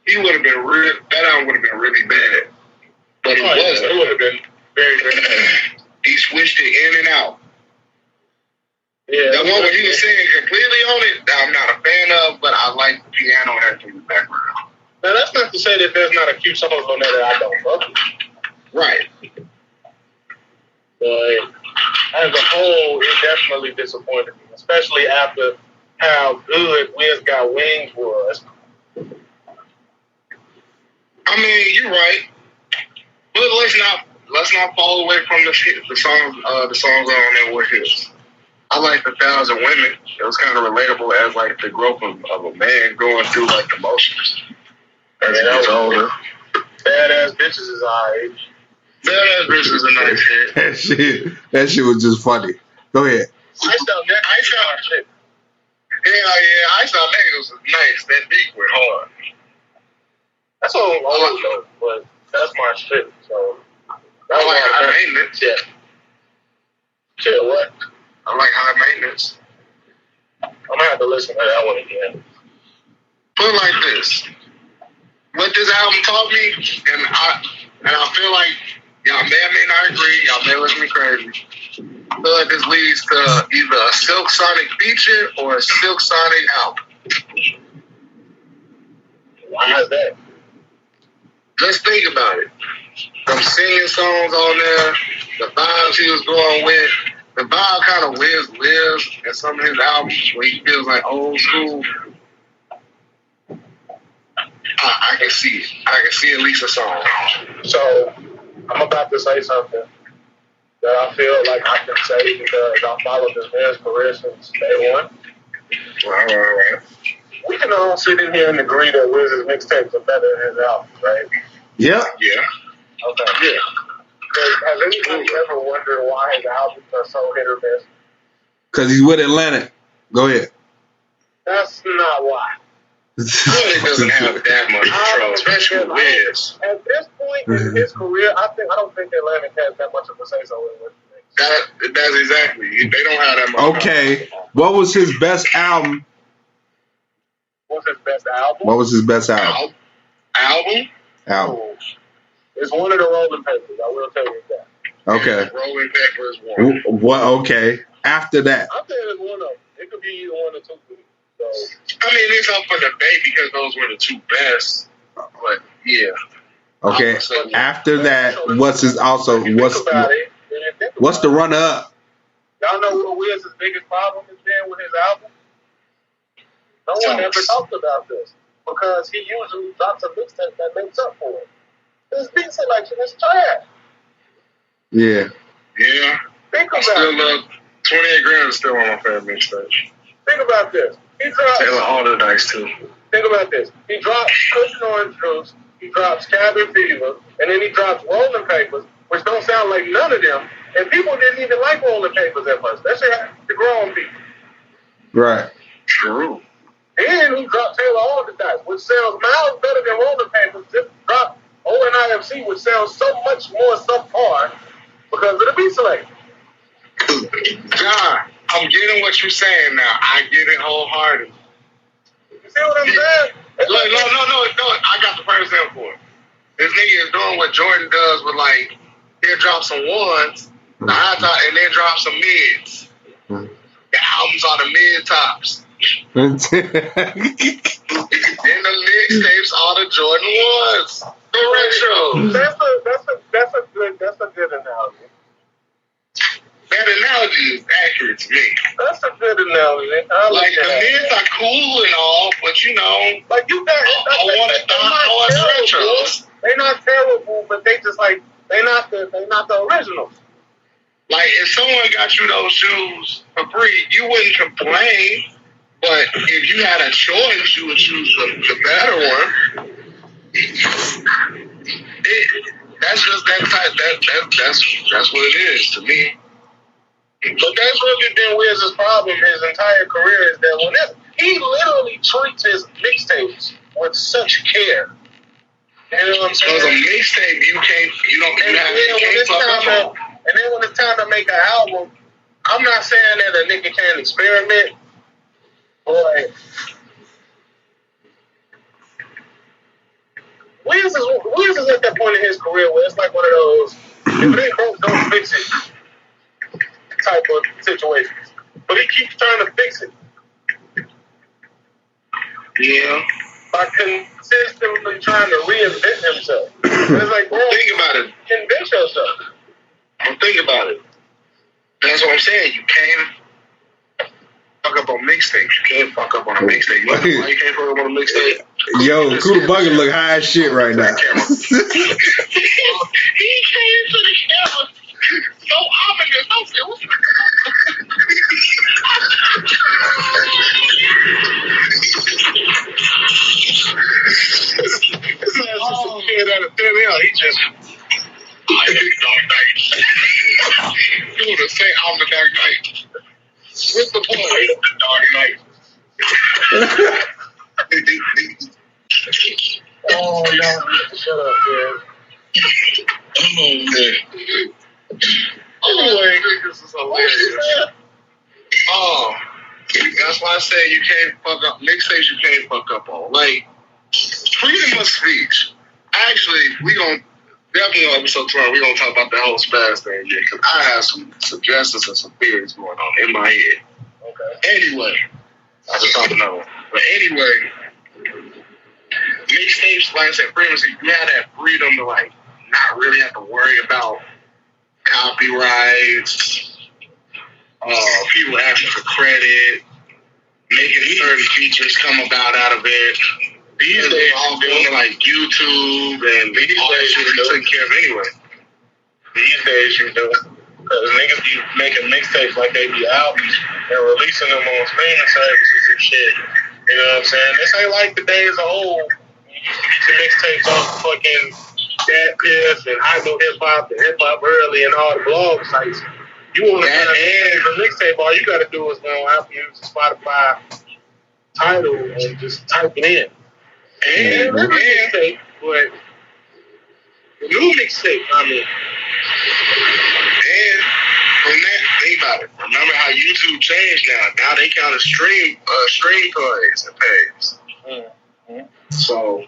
he would have been real. That album would have been really bad. But it wasn't. It would have been very, very bad. He switched it in and out. Yeah, The one where he was singing completely on it, that I'm not a fan of, but I like the piano and in the background. Now that's not to say that there's not a few songs on there that I don't fuck with. Right. But as a whole, it definitely disappointed me, especially after how good Wiz Got Wings was. I mean, you're right, but let's not fall away from the songs. The songs on there were his. I like 1,000 Women. It was kind of relatable as like the growth of a man going through like emotions as he gets older. Badass bitches is our age. Badass bitch is a nice hit. That shit was just funny. Go ahead. Hell yeah, I saw niggas was nice. That beat went hard. That's all I like though, but that's my shit. So I like high maintenance. Yeah. Shit, what? I like high maintenance. I'm gonna have to listen to that one again. Put it like this. What this album taught me, and I feel like y'all may or may not agree, y'all may look at me crazy. I feel like this leads to either a Silk Sonic feature or a Silk Sonic album. Why is that? Just think about it. Them singing songs on there, the vibes he was going with, the vibe kind of lives in some of his albums where he feels like old school. I can see it. I can see at least a song. So I'm about to say something that I feel like I can say because I followed this man's career since day one. Right. We can all sit in here and agree that Wiz's mixtapes are better than his albums, right? Yeah. Yeah. Okay. Yeah. Has anybody ever wondered why his albums are so hit or miss? Because he's with Atlantic. Go ahead. That's not why. He doesn't have that much control, especially with Wiz. At this point in his career, I don't think Atlantic has that much of a say so in what he makes. That's exactly. They don't have that much. Okay. What was his best album? What's his best album? What was his best album? Album? It's one of the Rolling Papers. I will tell you that. Okay. Rolling Papers one. What? Okay. After that. I'm saying it's one of them. It could be either one or two. So, I mean, it's up for debate because those were the two best. But yeah. Okay. After that, what's the runner up? Y'all know what Wiz's biggest problem has been with his album? No one ever talked about this because he usually drops a mixtape that makes up for it. His beat selection is trash. Yeah. Yeah. Think about still it. 28 Grand is still on my favorite mixtape. Think about this. He drops Taylor Alderdice too. Think about this. He drops Cushion Orange Juice, he drops Cabin Fever, and then he drops Rolling Papers, which don't sound like none of them. And people didn't even like Rolling Papers at first. That shit happened to grown people. Right. True. Then he dropped Taylor Alderdice, which sounds miles better than Rolling Papers. Just dropped ONIFC, which sounds so much more subpar because of the beat selection. John, I'm getting what you're saying now. I get it wholeheartedly. You see what I'm saying? Look, no. I got the first example for it. This nigga is doing what Jordan does with like, he'll drop some ones, the high top, and then drop some mids. The albums are the mid tops. Then the mixtapes are the Jordan ones. The retros. That's a good analogy. That analogy is accurate to me. That's a good analogy. Like the mids are cool and all, but you know, like you got, I want retros. They're not terrible, but they just like they're not the originals. Like if someone got you those shoes for free, you wouldn't complain. But if you had a choice, you would choose the better one. That's just that type. That's what it is to me. But that's really been Wiz's problem his entire career is that he literally treats his mixtapes with such care. You know what I'm saying? Because a mixtape, you can't fuck up. And then when it's time to make an album, I'm not saying that a nigga can't experiment, but Wiz is at that point in his career where it's like one of those, if it ain't broke, don't fix it type of situations. But he keeps trying to fix it. Yeah. By consistently trying to reinvent himself. It's like, bro, think about it. Invent yourself. Think about it. That's what I'm saying. You can't fuck up on mixtapes. You can't fuck up on a mixtape. Why you can't fuck up on a mixtape? Yo, Kuda Buggin look high as shit right now. He came to the camera so ominous. I said, what's some kid out of thin out. He just I hate Dark Knight. You want to say I'm the Dark Knight? What's the point? The Dark Knight. Oh no! Shut up, man. Anyway, this is hilarious. Oh, that's why I say you can't fuck up mixtapes. You can't fuck up on like freedom of speech. Actually, we gonna definitely on episode 12. We gonna talk about the whole spaz thing here because I have some suggestions and some theories going on in my head. Okay. Anyway, I just talked another one. But anyway, mixtapes, like I said previously, you had that freedom to like not really have to worry about copyrights, people asking for credit, making certain features come about out of it. These days, all doing like YouTube and all that shit you taking care of anyway. These days, you do. Because niggas be making mixtapes like they be albums and releasing them on streaming services and shit. You know what I'm saying? This ain't like the days of old. You used to get your mixtapes off fucking Dat Piff and High No Hip Hop and Hip Hop Early and all the blog sites. You want to find a mixtape, all you got to do is go on Apple Music, Spotify, Tidal, and just type it in. And mixtape, but the new mixtape, I mean. And from that, think about it. Remember how YouTube changed now? Now they count as stream plays and pays. Mm-hmm. So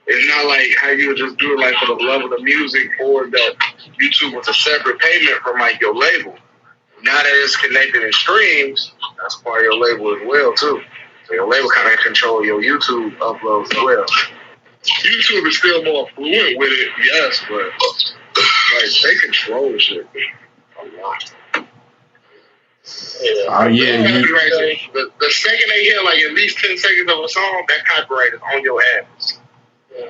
it's not like how you would just do it like for the love of the music or that YouTube was a separate payment from like your label. Now that it's connected in streams, that's part of your label as well too. So your label kind of control your YouTube uploads as well. YouTube is still more fluent with it, yes, but like they control shit a lot. Yeah. Oh yeah, the second they hear like at least 10 seconds of a song, that copyright is on your ass.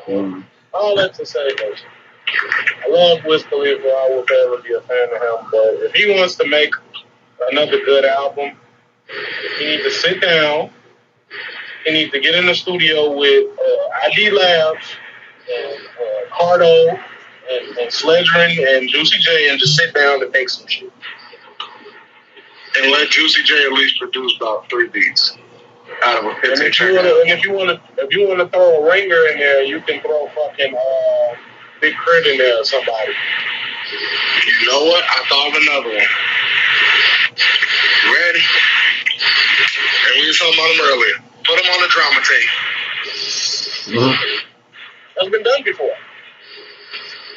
Mm-hmm. All that to say, though, I love Wiz Khalifa. I will never be a fan of him, but if he wants to make another good album, he needs to sit down. He needs to get in the studio with ID Labs and Cardo and Sledgerin and Juicy J and just sit down and make some shit. And let Juicy J at least produce about 3 beats out of a 15 track. And if you want to throw a ringer in there, you can throw fucking Big Crit in there or somebody. You know what? I thought of another one. ready? And we were talking about them earlier. Put them on the drama tape. That's been done before.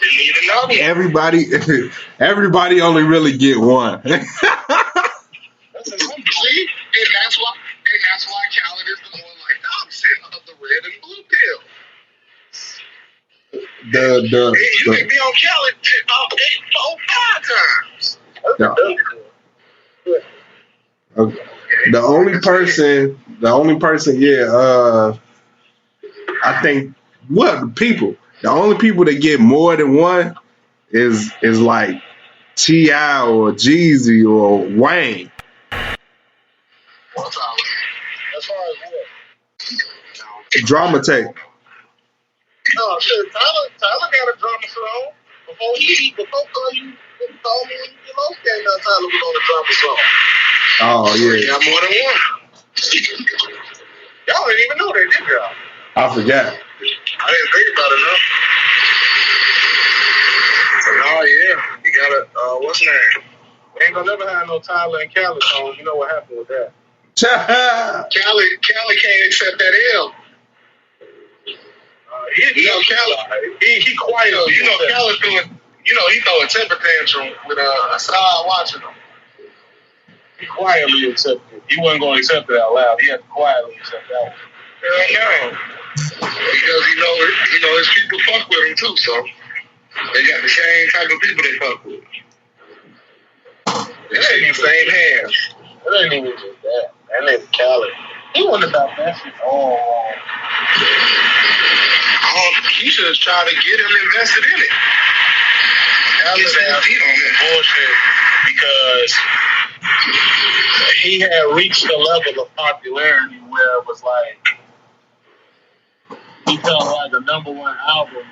Didn't need another. Everybody only really get one. See? And that's why Khaled is the more like the opposite of the red and blue pill. You can be on Khaled 4 or 5 times. Okay. The only person, I think the only people that get more than one is like T.I. or Jeezy or Wayne. As far as what? Drama tape. Oh shit, Tyler got a drama song. Before you called me when you lost game, Tyler was on a drama song. Oh yeah. He got more than one. Y'all didn't even know they did y'all. I forgot. I didn't think about it enough. Oh yeah, you gotta what's his name? We ain't gonna never have no Tyler and Khaled songs. You know what happened with that? Khaled can't accept that L. Khaled, he quiet. Khaled doing. He throw a temper tantrum with Assad watching him. He quietly accepted it. He wasn't going to accept it out loud. He had to quietly accept that one. No. Because his people fuck with him too, so they got the same type of people they fuck with. They ain't the same hands. It ain't even just that. That nigga Khaled. He wasn't about that shit all wrong. He should have tried to get him invested in it. Khaled asked on that bullshit because he had reached a level of popularity where it was like he felt like a #1 album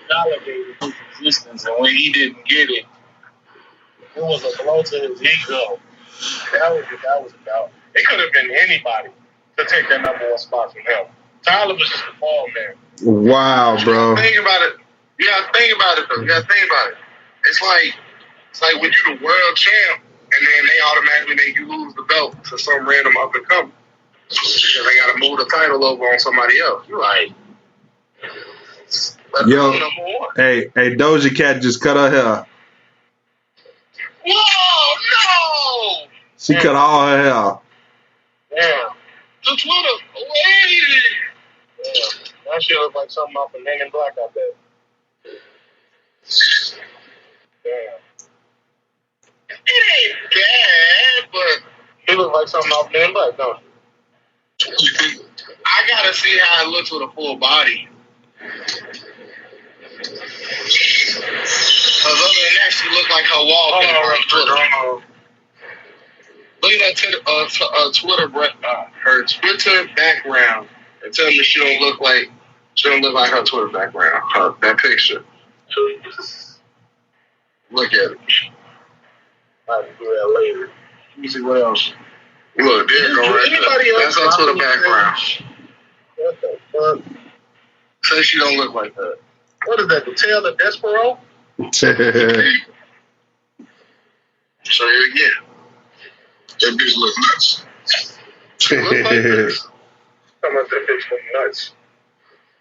validated his existence, and when he didn't get it, it was a blow to his ego. That was what that was about. It could have been anybody to take that #1 spot from him. Tyler was just a ball man. Wow, bro. Think about it. You gotta think about it, though. You gotta think about it. It's like when you the world champ, and then they automatically make you lose the belt to some random up and comer because they gotta move the title over on somebody else. You're like, yo, hey, Doja Cat just cut her hair. Whoa, no! She cut all her hair. Yeah. The Twitter, wait! Yeah. That shit look like something off of Men in Black, I bet. Damn. It ain't bad, but he look like something off Men in Black, don't you? I gotta see how it looks with a full body. Cause other than that, she look like her wallpaper on Twitter. Look at that Twitter, her Twitter background, and tell me she don't look like her Twitter background. That picture. Look at it. I'll do that later. Let me see what else. Look, there you go. Right there. That's her Twitter background. What the fuck? Say she don't look like that. What is that? The tail of Despero? Show you again. That bitch look nuts. She look like this. How about that bitch look nuts?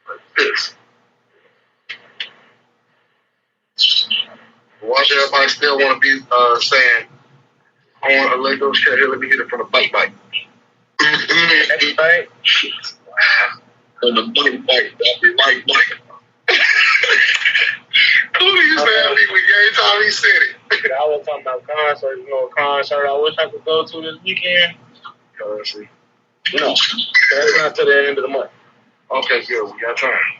Like this. Watch everybody still want to be saying, I want a Lego shit here, let me get it from the bike. Everything? From the bike, that'd be right bike. Who do you say every week? Every time he said it. I was talking about concerts. A concert I wish I could go to this weekend. Currency. No, that's not to the end of the month. Okay, good. We got time.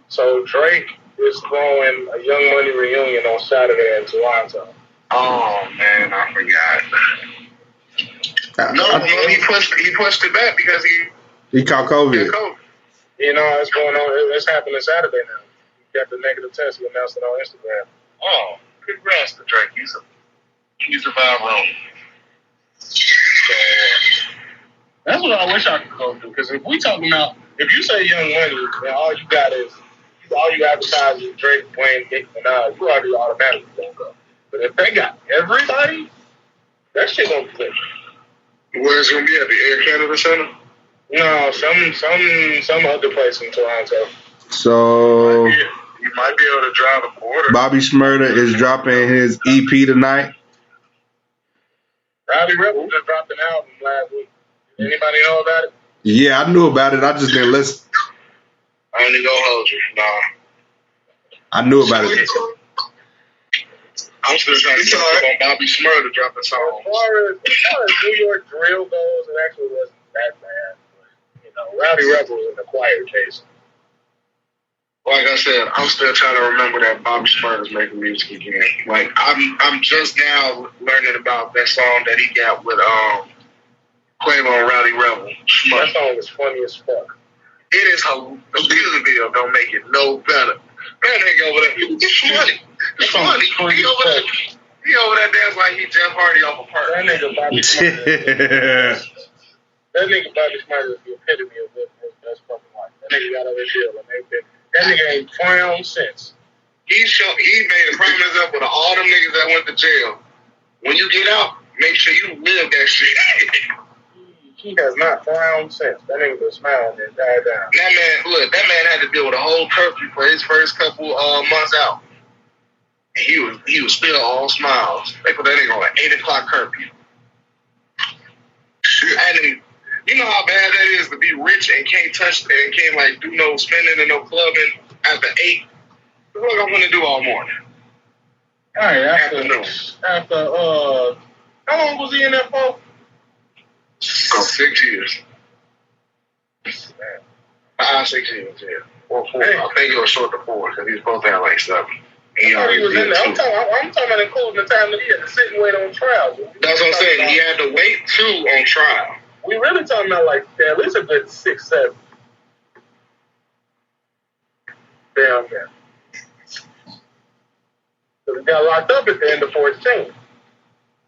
So Drake is throwing a Young Money reunion on Saturday in Toronto. Oh man, I forgot. No, he pushed it back because he caught COVID. It's going on. It's happening Saturday now. He got the negative test. He announced it on Instagram. Oh, congrats to Drake. He survived Rome. That's what I wish I could go do. Because if you say Young Money, then all you advertise is Drake, Wayne, Nicki Minaj, you already automatically gonna go. But if they got everybody, That shit gonna be lit. Where it's gonna be at the Air Canada Center? No, some other place in Toronto. So You might be able to drive the border. Bobby Shmurda is dropping his EP tonight. Rowdy Rebel just dropped an album last week. Did anybody know about it? Yeah, I knew about it. I just didn't listen. I ain't gonna hold you. Nah. I knew about it. I'm still trying to get on Bobby Shmurda dropping songs. As far as New York drill goes, it actually wasn't that bad. But, you know, Rowdy Rebel was an acquired taste. Like I said, I'm still trying to remember that Bobby Shmurda's making music again. Like I'm just now learning about that song that he got with Quavo and Rowdy Rebel. That song is funny as fuck. It is the music video don't make it no better. That nigga over there, it's funny. It's funny. He over there dance like he Jeff Hardy off a park. That nigga Bobby Shmurda. That nigga Bobby Shmurda is the epitome of what that's fucking like. That nigga got over deal and everything. That nigga ain't frowned since. He made a promise up with all them niggas that went to jail. When you get out, make sure you live that shit. He has not frowned since. That nigga been smiling and died down. That man had to deal with a whole curfew for his first couple months out. And he was still all smiles. They put that nigga on an 8 o'clock curfew. And you know how bad that is to be rich and can't touch and can't like do no spending and no clubbing after 8. What am I gonna do all morning? All right, after how long was he in there for? 6 years. 6 years, yeah. Or 4. Hey. I think it was short to 4 because he was supposed to have like 7. He was in there. I'm talking about including the time that he had to sit and wait on trial. That's what I'm saying. He had to wait 2 on trial. We really talking about like at least a good 6, 7. Damn. So he got locked up at the end of 14.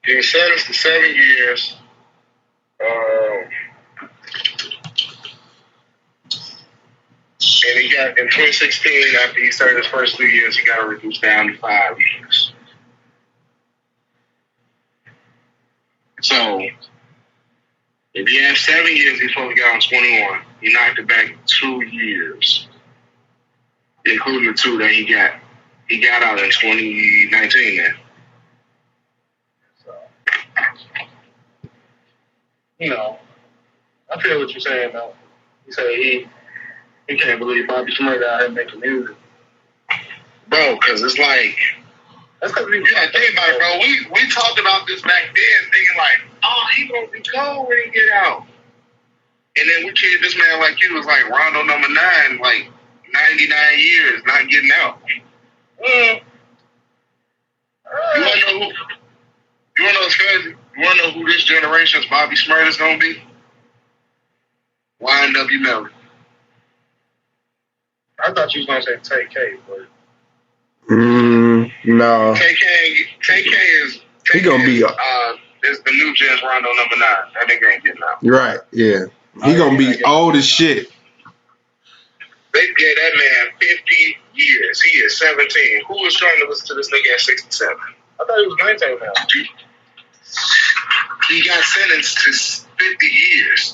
He was sentenced to 7 years. And he got in 2016 after he served his first 2 years, he got reduced down to 5 years. So if he had 7 years, he's supposed to get on 21. He knocked it back 2 years, including the 2 that he got. He got out in 2019 then. So, you know, I feel what you're saying, though. You say he can't believe Bobby Shmurda out here making music. Bro, because it's like, that's because we think about it, bro. We talked about this back then, thinking like, oh, he gonna be cold when he get out. And then we treated this man like he was like Rondo number 9, like 99 years, not getting out. You wanna know what's crazy? You wanna know who this generation's Bobby Shmurda's gonna be? YNW Melly. I thought you was gonna say TK, but no. TK is he gonna be is the new gen's Rondo number 9. That nigga ain't getting out. Right, yeah. He gonna be old as shit. They gave that man 50 years. He is 17. Who is trying to listen to this nigga at 67? I thought he was 19 now. He got sentenced to 50 years.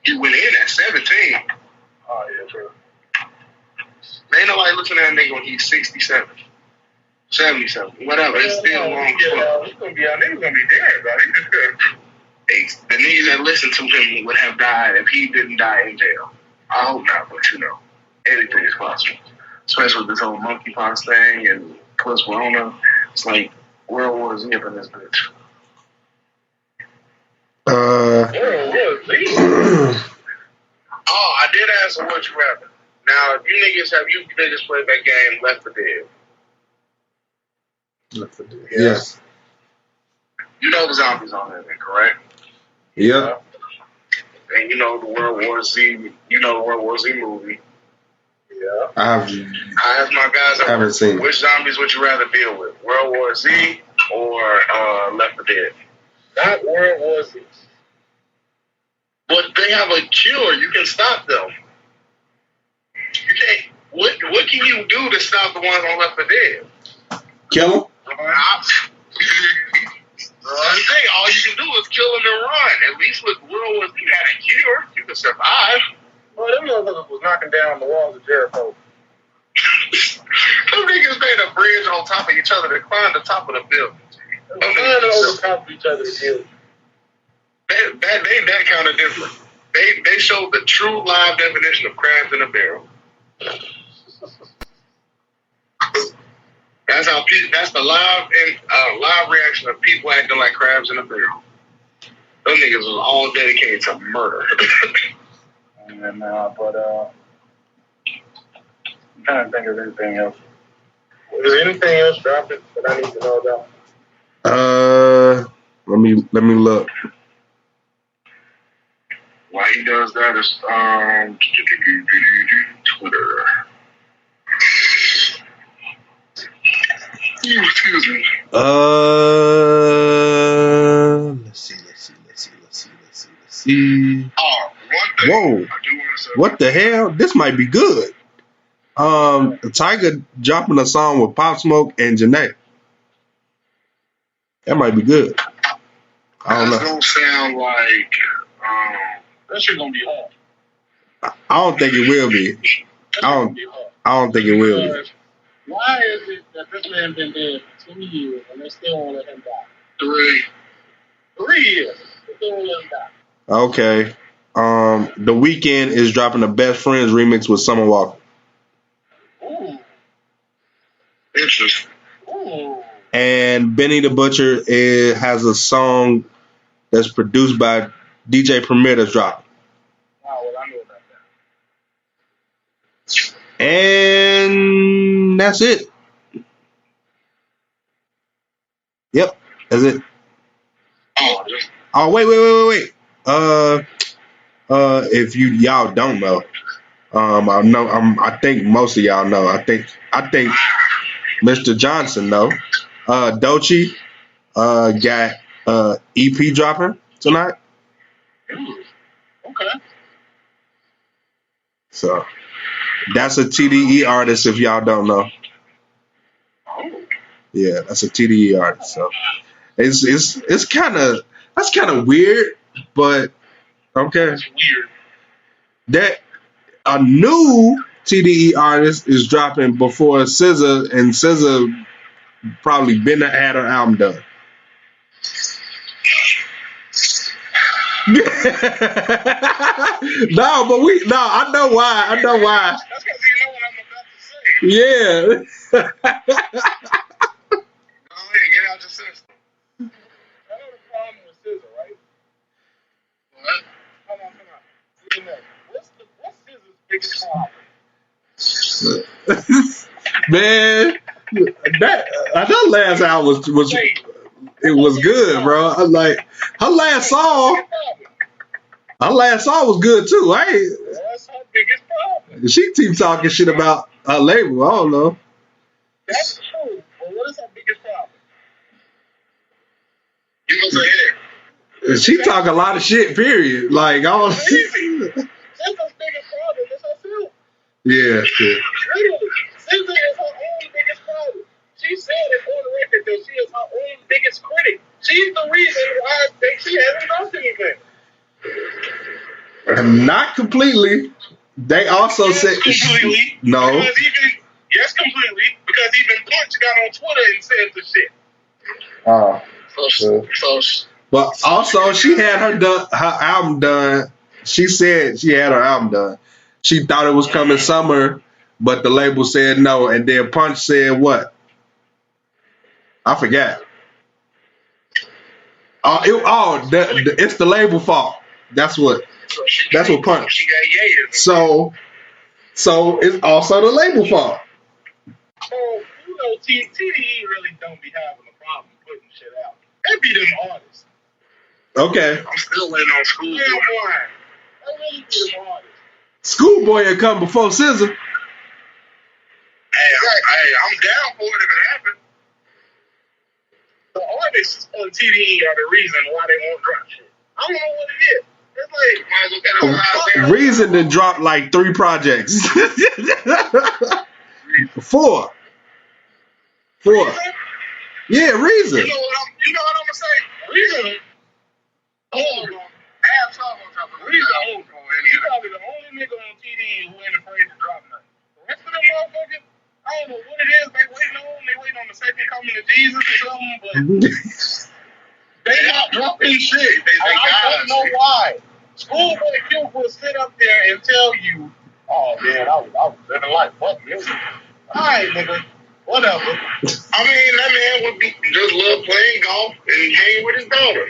He went in at 17. Oh, yeah, true. Ain't nobody listening to that nigga when he's 67. 77. Whatever. It's still a long time. He's gonna be out. Niggas gonna be dead, bro. The niggas that listened to him would have died if he didn't die in jail. I hope not, but you know, anything is possible. Especially with this whole monkeypox thing and plus Corona. It's like World War Z up in this bitch. World War Z? Oh, I did ask him what you rather. Now, have you niggas played that game Left 4 Dead? Left 4 Dead. Yes. You know the zombies on there, correct? Yeah. And you know the World War Z movie. Yeah. I asked my guys, I haven't seen which zombies would you rather deal with? World War Z or Left 4 Dead? Not World War Z. But they have a cure. You can stop them. You can't. What can you do to stop the ones on Left 4 Dead? Kill them? Hey, all you can do is kill him and run. At least with World War Z, you had a cure. You could survive. Well, them motherfuckers was knocking down the walls of Jericho. Them niggas made a bridge on top of each other to climb the top of the building. They were climbing over top of each other to build. That kind of different. They showed the true live definition of crabs in a barrel. That's the live reaction of people acting like crabs in a barrel. Those niggas was all dedicated to murder. And but I'm trying to think of anything else. Is there anything else dropping that I need to know about? Let me look. Why he does that is Twitter. Excuse me. Let's see. Oh, one thing. Whoa. I do want to say. What the hell? This might be good. Tiger dropping a song with Pop Smoke and Janae. That might be good. I don't know. That don't sound like That shit gonna be hard. I don't think it will be. I don't think it will be. Why is it that this man been dead for 2 years and they still won't let him die? 3. 3 years. They still won't let him die. Okay. The Weeknd is dropping a Best Friends remix with Summer Walker. Ooh. Interesting. Ooh. And Benny the Butcher has a song that's produced by DJ Premier that's dropping. Oh, well, I know about that. And that's it. Yep, that's it. Oh, wait. If y'all don't know, I think most of y'all know. I think Mr. Johnson know. Doechii got EP dropping tonight. Okay. So that's a TDE artist if y'all don't know. Yeah, that's a TDE artist. So it's kind of weird, but okay. It's weird. That a new TDE artist is dropping before SZA, and SZA probably been had her album done. I know why. That's because you know what I'm about to say. Yeah. Go ahead, get out your system. I know the problem with SZA, right? What? Come on. You know, what's SZA's biggest problem? Man, that last album was it was good, bro. I like her last song. Her last song was good too. That's her biggest problem. She keep talking shit about her label. I don't know. That's true. But what is her biggest problem? You was ahead. She talk a lot of shit. Period. Like I don't. SZA's biggest problem is herself. Yeah. Literally, SZA is her own biggest problem. She said it on the record that she is her own biggest critic. She's the reason why she hasn't done anything. Not completely. They also said completely. no. Yes, completely. Because even Punch got on Twitter and said the shit. Oh. So But also, she had her album done. She said she had her album done. She thought it was coming summer, but the label said no. And then Punch said what? I forgot. It's the label fault. That's what Punch. She got yays. So it's also the label fault. So, you know, TDE really don't be having a problem putting shit out. They be them artists. Okay. I'm still waiting on Schoolboy. They really be them artists. Schoolboy had come before SZA. Hey, I'm down for it if it happened. The artists on TDE are the reason why they won't drop shit. I don't know what it is. It's like, might as well get them out there. Reason to drop like 3 projects. 4. Yeah, Reason. You know what I'm gonna say? reason. Hold on. Abs off on top of the He's probably the only nigga on TD who ain't afraid to drop nothing. The rest of them motherfuckers, I don't know what it is they waiting on. They waiting on the second coming of Jesus or something, but they not dropping shit. I don't know why. Schoolboy Q will sit up there and tell you, oh man, I was living life. Fuck music. Alright, nigga. Whatever. I mean, that man would be just love playing golf and hanging with his daughter.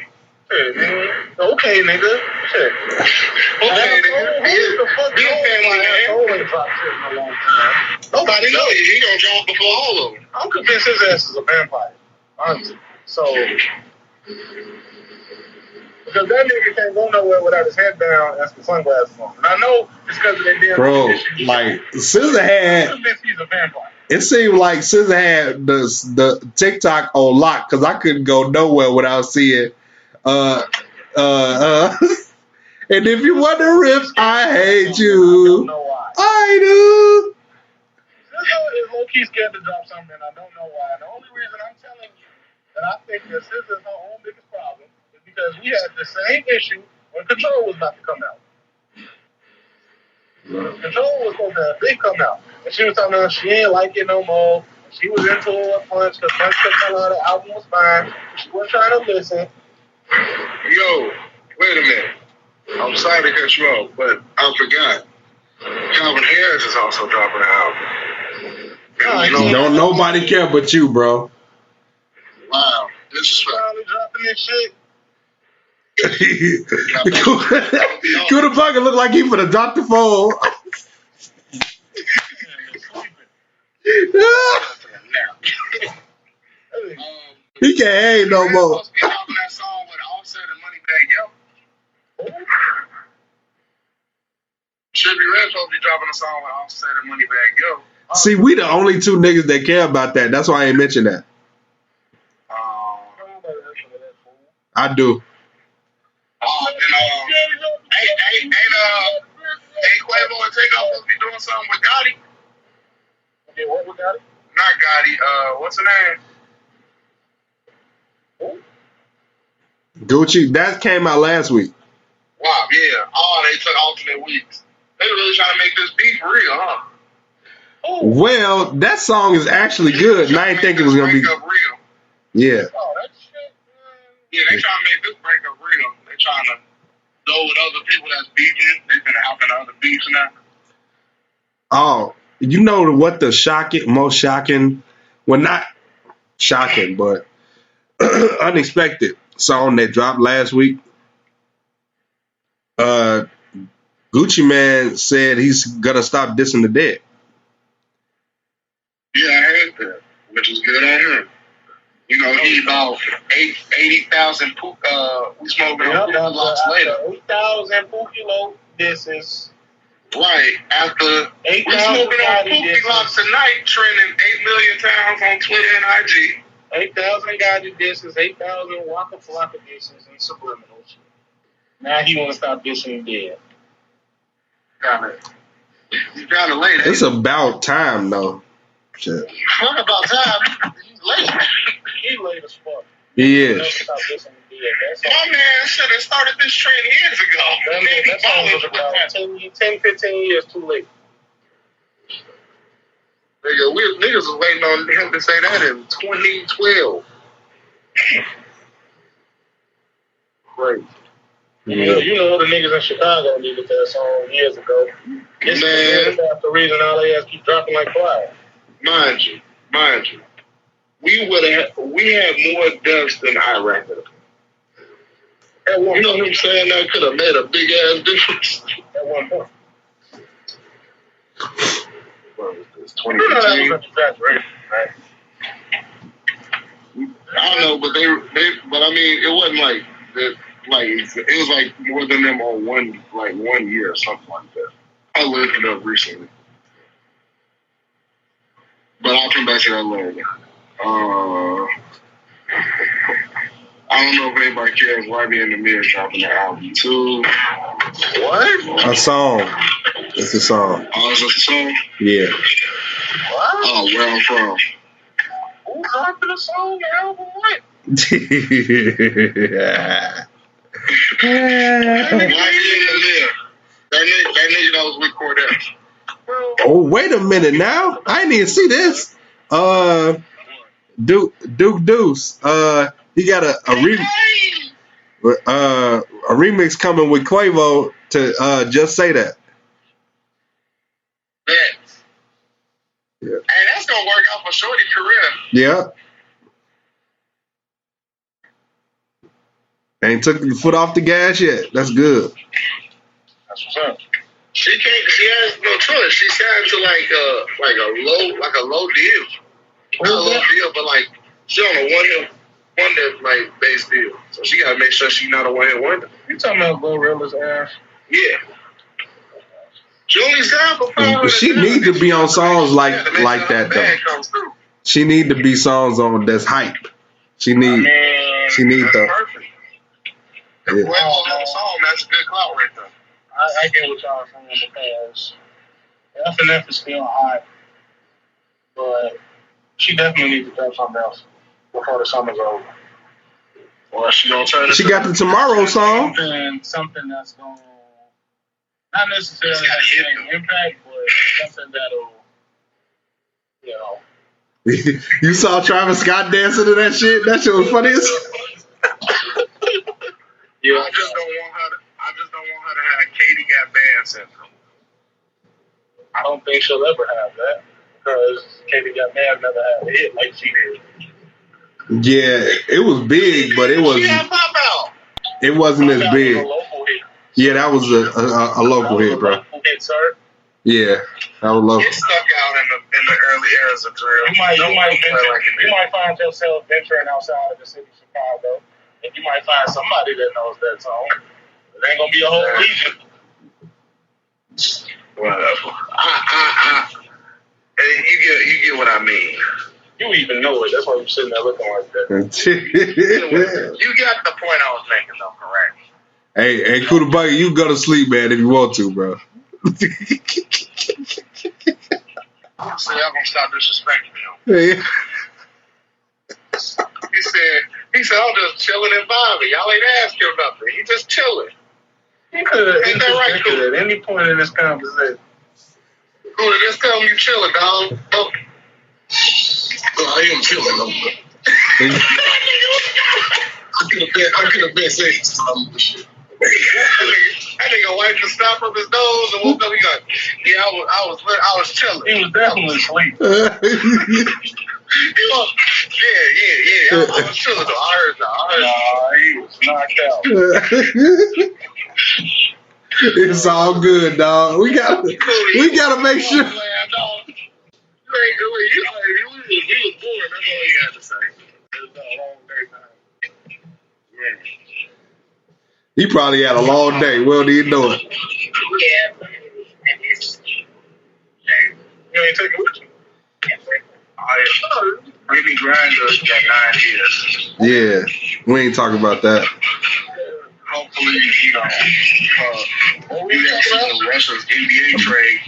Shit, nigga. Okay, nigga. Shit. Okay, nigga. Who the fuck Big family man. ain't dropped shit in a long time? Nobody knows. He gonna drop before all of them. I'm convinced his ass is a vampire. Honestly. So, because that nigga can't go nowhere without his head down and some sunglasses on. And I know it's because of that damn Bro, condition. like SZA had. I'm convinced he's a vampire. It seemed like SZA had the TikTok on lock because I couldn't go nowhere without seeing. And if you wonder if I hate you, I don't know why. I do. SZA is low-key scared to drop something, and I don't know why. The only reason I'm telling you that I think that SZA is her own biggest problem is because we had the same issue when Control was about to come out. Control was supposed to have big come out. And she was talking about she ain't like it no more. She was into a Punch because Punch kept telling her the album was fine. She wasn't trying to listen. Yo, wait a minute. I'm sorry to cut you off, but I forgot. Calvin Harris is also dropping an album. Don't nobody care but you, bro. Wow, this is Finally dropping this shit. Kuda Buggin look like he finna drop the phone. He can't hang no more. Supposed to be dropping that song with Offset and Moneybagg Yo. Should be Red supposed to be dropping a song with Offset and Moneybagg Yo. See, we the only two niggas that care about that. That's why I ain't mention that. I do. Ain't Quavo and Takeoff supposed to be doing something with Gotti? Yeah, what with Gotti? Not Gotti. What's her name? Gucci, that came out last week. Wow, yeah. Oh, they took alternate weeks. They really trying to make this beef real, huh? Well, that song is actually good, and I didn't think it was gonna be. Real. Yeah. Oh, that shit. Yeah, they trying to make this breakup real. They trying to go with other people that's beefing. They've been helping other beefs now. Oh, you know what the most shocking, well, not shocking, but unexpected song that dropped last week? Gucci Man said he's gonna stop dissing the dead. Yeah, I heard that, which is good on him. You know, he about 80,000 we smoking on blocks later. 8,000 Pookie Low disses. Right, after we 8,000 smoking on Gotti Pookie Blocks tonight, trending 8 million times on Twitter and IG. 8,000 Gotti disses, 8,000 Waka Flocka disses, and subliminal shit. Now he want to stop dissing dead. Kind of late. It's about time, though. Shit. Talk about time. He's late. He late as fuck. He is. Stop dissing dead. My man should have started this trend years ago. That song was about 10, 15 years too late. Niggas was waiting on him to say that in 2012. Great. Yeah. You know the niggas in Chicago needed that song years ago. This is the reason all they ass keep dropping like flies. Mind you, we had more deaths than Iraq. You know what I'm saying? That could have made a big ass difference. At one point. What was this, 2015? Right? I don't know, but but I mean, it wasn't like that. Like it was like more than them on one year or something like that. I looked it up recently, but I'll come back to that later. I don't know if anybody cares. YB and the Mirror dropping the album too. What? A song. It's a song. Oh, it's just a song? Yeah. What? Oh, where I'm from. Who's dropping a song album? What? That nigga that was with Cordell. Oh, wait a minute now. I didn't even see this. Duke Deuce. He got a remix coming with Quavo to Just Say That. Yeah. And that's gonna work out for Shorty's career. Yeah. Ain't took the foot off the gas yet. That's good. That's what's up. She has no choice. She signed to like a low deal. Not a low deal, but like she on a one like base deal. So she gotta make sure she's not a one hit wonder. You talking about Glorilla's ass? Yeah. She only signed for 500. She need to be on songs like that though. She need to be songs on that's hype. She need the. Perfect. Yeah. Well, song, that's a good clout right there. I get what y'all are saying because FNF is still hot, but she definitely needs to drop something else before the summer's over. Or she gonna turn. She got the Tomorrow song. Something that's gonna not necessarily have the same impact, but something that'll, You saw Travis Scott dancing to that shit? That shit was funny as. Yeah, I just don't want her to have Katie got band syndrome. I don't think she'll ever have that because Katie got mad never had a hit like she did. Yeah, it was big, but it wasn't. She had Pop Out. It wasn't as big. Was a local hit. Yeah, that was a local hit, bro. Local hit, sir. Yeah, that was local. It stuck out in the early eras of drill. You might find yourself venturing outside of the city of Chicago, and you might find somebody that knows that song. It ain't gonna be a whole region. Whatever. You get what I mean. You even know it. That's why you're sitting there looking like that. You got the point I was making, though, correct? Hey, Kuda Buggin, you go to sleep, man, if you want to, bro. So y'all gonna stop disrespecting him. Yeah. He said, I'm just chilling and vibing. Y'all ain't asking nothing. He just chilling. He could have Ain't that right, interjected at any point in this conversation. Kuda, just tell me you chilling, dog. Oh. I am chilling, though. I could have been saying some shit. That nigga wiped the stuff from his nose and woke up. He like, yeah, I was chilling. He was definitely asleep. Yeah. I was chilling though. I heard that. He was knocked out. It's all good, dog. We gotta make sure. He was born. That's all he had to say. It was a long day time. Yeah. He probably had a long day. Well, didn't know it. Yeah. You ain't taking with you? Brittany Grindr got 9 years. Yeah, we ain't talking about that. Hopefully, we got some Russia's NBA trade.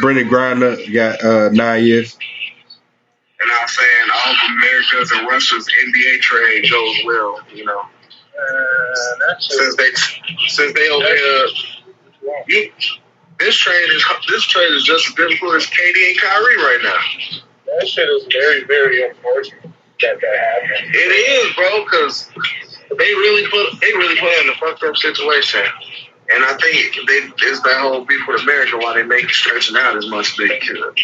Brittany Grindr got 9 years. And I'm saying I hope America's and Russia's NBA trade goes well, Since they over here, this trade is just as difficult as KD and Kyrie right now. That shit is very, very unfortunate that happened. It is, bro, because they really put in a fucked up situation, and I think it's that whole beef with America why they make it stretching out as much as they could.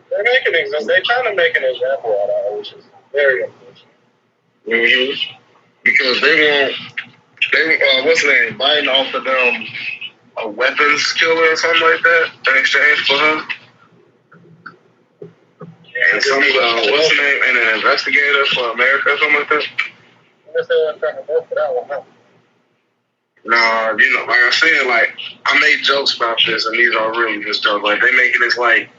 They're trying to make an example out of it, which is very unfortunate. Mm-hmm. Because they what's the name? Biden offered them a weapons killer or something like that in exchange for her. And what's the name? And an investigator for America or something like that. I guess they weren't trying to vote for that one, huh? No, like I said, like I made jokes about this, and these are really just jokes. Like they making this like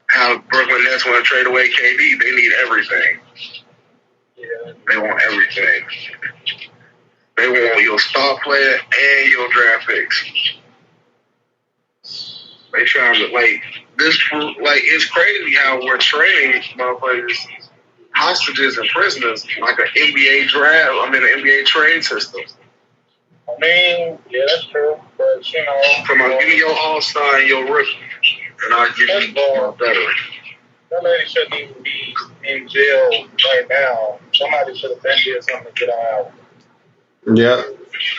how Brooklyn Nets want to trade away KD. They need everything. Yeah. They want everything. They want your star player and your draft picks. They trying to like this. Like it's crazy how we're trading motherfuckers hostages and prisoners like an NBA draft. An NBA trade system. I mean, yeah, that's true. But, you know. Come on, give me your all-star and your rookie. And I'll give you my veteran. That lady shouldn't even be in jail right now. Somebody should have been did something to get her out. Yeah.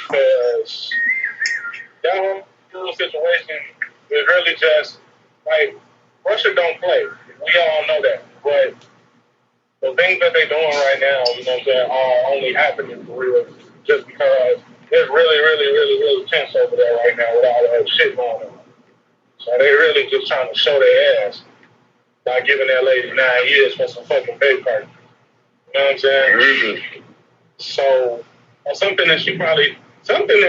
Because that whole situation is really just like Russia don't play. We all know that. But the things that they're doing right now, you know what I'm saying, are only happening for real just because it's really tense over there right now with all that shit going on. So they really just trying to show their ass by giving that lady 9 years for some fucking pay party. You know what I'm saying? Mm-hmm. So, something that she probably wouldn't even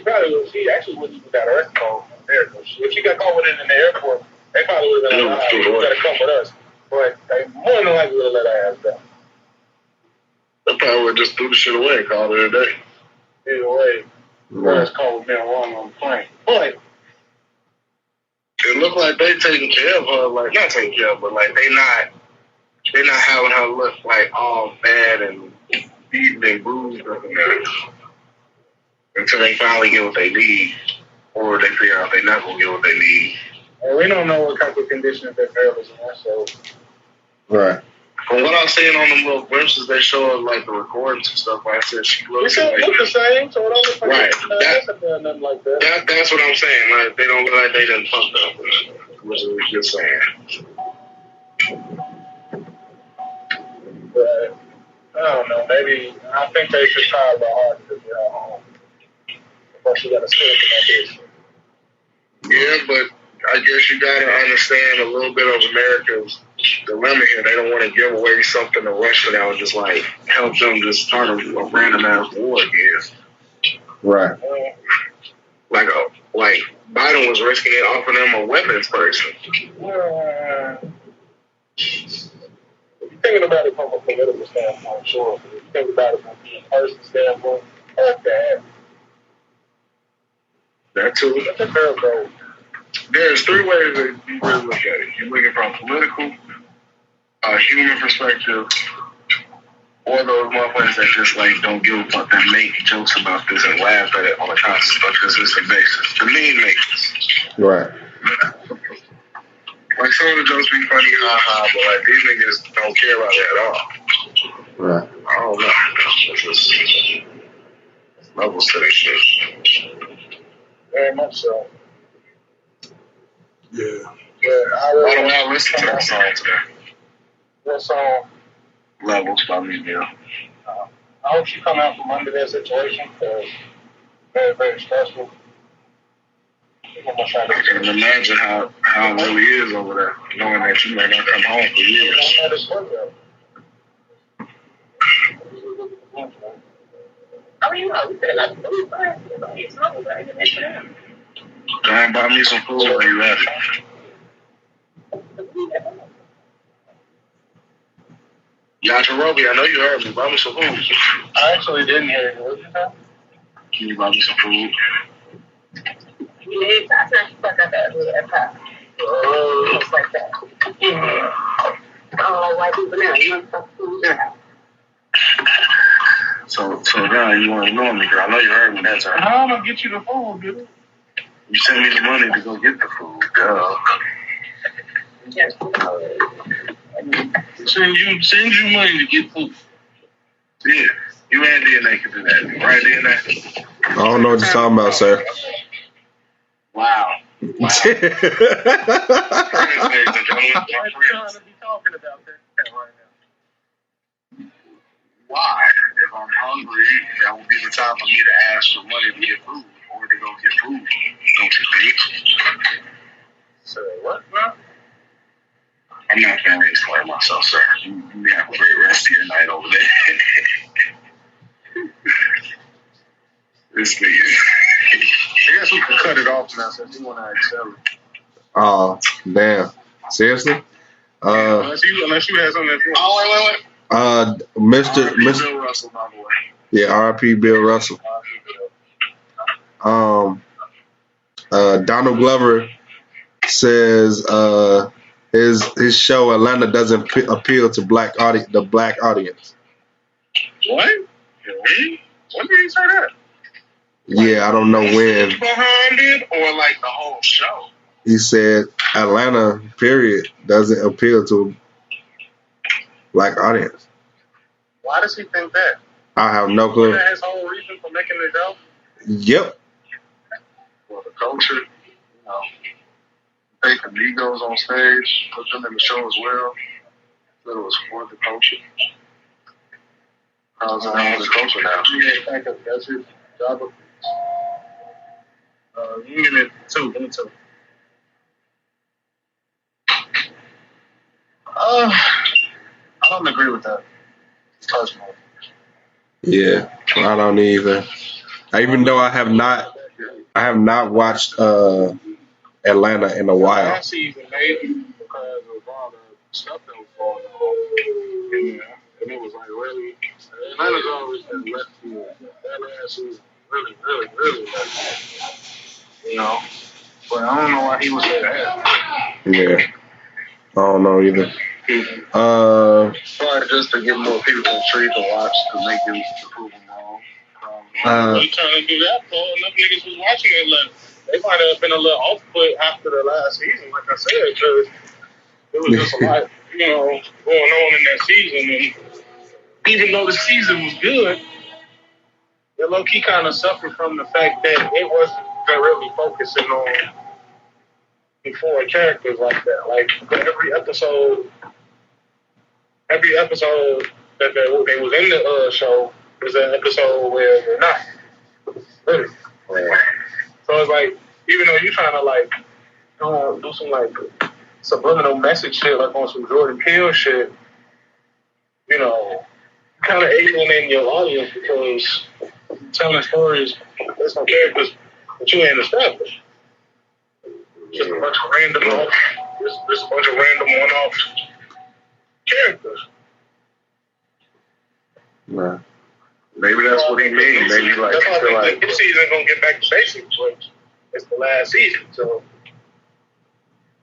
got arrested for in the airport. If she got caught with it in the airport, they probably would have been like, all right, you gotta come with us. But they more than likely would have let her ass go. They probably would just threw the shit away and called it a day. Either way, it's called with marijuana on the plane. But it looked like they taking care of her, like not taking care of her, but like they're not having her look like all bad and beaten and bruised until they finally get what they need, or they figure out they're not gonna get what they need. And we don't know what type of conditions that girl is in, so. Right. From what I was saying on them little glimpses, they showed like the recordings and stuff. Like I said, she looks like the same, so it don't look like right. Nothing like that. That's what I'm saying. Like they don't look like they done fucked up, which is just saying. But I don't know. Maybe I think they should try a little harder to get her home before she got a skillet in that bitch. Yeah, but I guess you gotta understand a little bit of America's dilemma here. They don't want to give away something to Russia that would just like help them just start a random ass war again. Right. Like Biden was risking it offering them a weapons person. If you're thinking about it from a political standpoint, sure. But if you think about it from a personal standpoint, fuck that. That too. Let the girl go. There's 3 ways that you really look at it. You're looking from a political, human perspective, or those motherfuckers that just like don't give a fuck, that make jokes about this and laugh at it on a constant consistent basis. The meme makers. Right. Like some of the jokes be funny, but like these niggas don't care about it at all. Right. I don't know. It's just levels to this shit. Very much so. Yeah. By the way, I listened to that song today. What song? Levels by me, yeah. I hope you come out from under that situation because very, very stressful. I can imagine how it really is over there, knowing that you may not come home for years. Go and buy me some food while you at it. Yajirobe, I know you heard me. Buy me some food. I actually didn't hear you. What did you say? Can you buy me some food? Yeah, I turned the fuck out that little pop. Just like that. Yeah. I don't like white people now. You want some food now. So now you want to ignore me, girl. I know you heard me that time. How am I gonna get you the food, dude? You sent me the money to go get the food, girl. Yes. Send you money to get food. Yeah, you and DNA can do that. Right, DNA? I don't know what you're talking about, sir. Wow. What you trying to be talking about that right now? Why? If I'm hungry, that would be the time for me to ask for money to get food or to go get food. Don't you think? So what, bro? I'm not going to explain myself, sir. You have a great rest of your night over there. This nigga. I guess we can cut it off now since you want to accelerate. Oh, damn. Seriously? Unless you had something that's wrong. Oh, wait. Mr. Bill Russell, by the way. Yeah, R.I.P. Bill Russell. Donald Glover says his show Atlanta doesn't appeal to the black audience. What? Really? When did he say that? Yeah, I don't know when. Behind it or like the whole show? He said Atlanta, period, doesn't appeal to black audience. Why does he think that? I have no clue. Is that his whole reason for making the show? Yep. Well, the culture, you know, take amigos on stage, put them in the show as well. So it was for the culture. How's it now the culture now? Yeah, I think that's his job. You give me two. I don't agree with that. Personally. Yeah, I don't either. Even though I have not watched Atlanta in a while. Last season, maybe because of all the stuff that was going on in there, and it was like really, Atlanta's always been left field. That last season, really left field. You know, but I don't know why he was saying that. Yeah, I don't know either. Probably just to get more people intrigued to watch to make him to prove them wrong. You trying to do that, Paul? Enough niggas was watching it. Like, they might have been a little off put after the last season, like I said, because there was just a lot, you know, going on in that season. And even though the season was good, they low key kind of suffered from the fact that it wasn't really focusing on foreign characters like that. Like every episode that they was in the show was an episode where they're not. Really. So it's like, even though you're trying to like do some like subliminal message shit, like on some Jordan Peele shit, you know, kind of alienating your audience because telling stories based on characters that you ain't established. Just a bunch of random one-off characters. Nah. Maybe that's what he means. Maybe like that's feel like this season gonna get back to basics, but it's the last season. So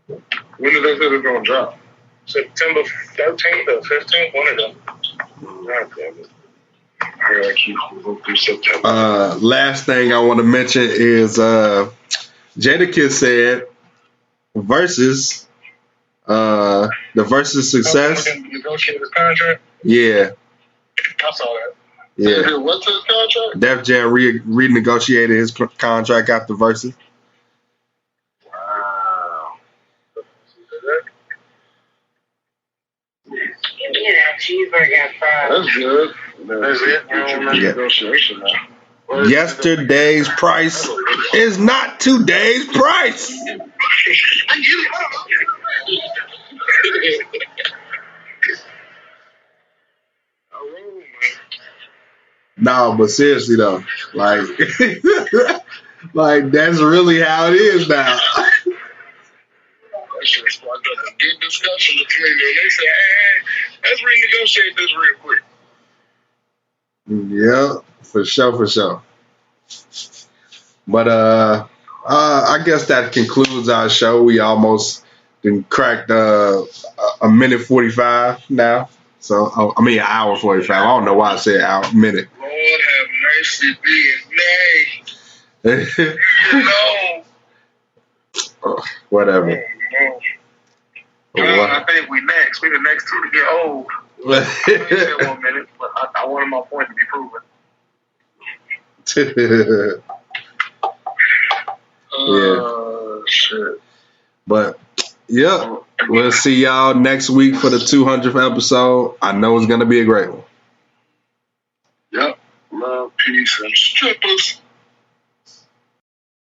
when is this gonna drop? September 13th or 15th, one of them. God damn it. I gotta keep moving through September. Last thing I want to mention is Jadakiss said Versus the Versus success. Negotiate his contract? Yeah. I saw that. Yeah. What's his contract? Def Jam renegotiated his contract after Versus. Wow. Yeah, cheeseburger and fries. That's good. That's it. Negotiation now. Yesterday's price is not today's price. No, but seriously though, like, like that's really how it is now. That shit sparked up a good discussion between them. They said, hey, let's renegotiate this real quick. Yeah, for sure. But I guess that concludes our show. We almost cracked a minute 45 now. So I mean an hour 45. I don't know why I said hour minute. Lord have mercy, DNA. You know. Whatever. I think we next. We the next two to get old. I said 1 minute, but I wanted my point to be proven. Shit. But yeah, we'll see y'all next week for the 200th episode. I know it's gonna be a great one. Yep. Love, peace, and strippers.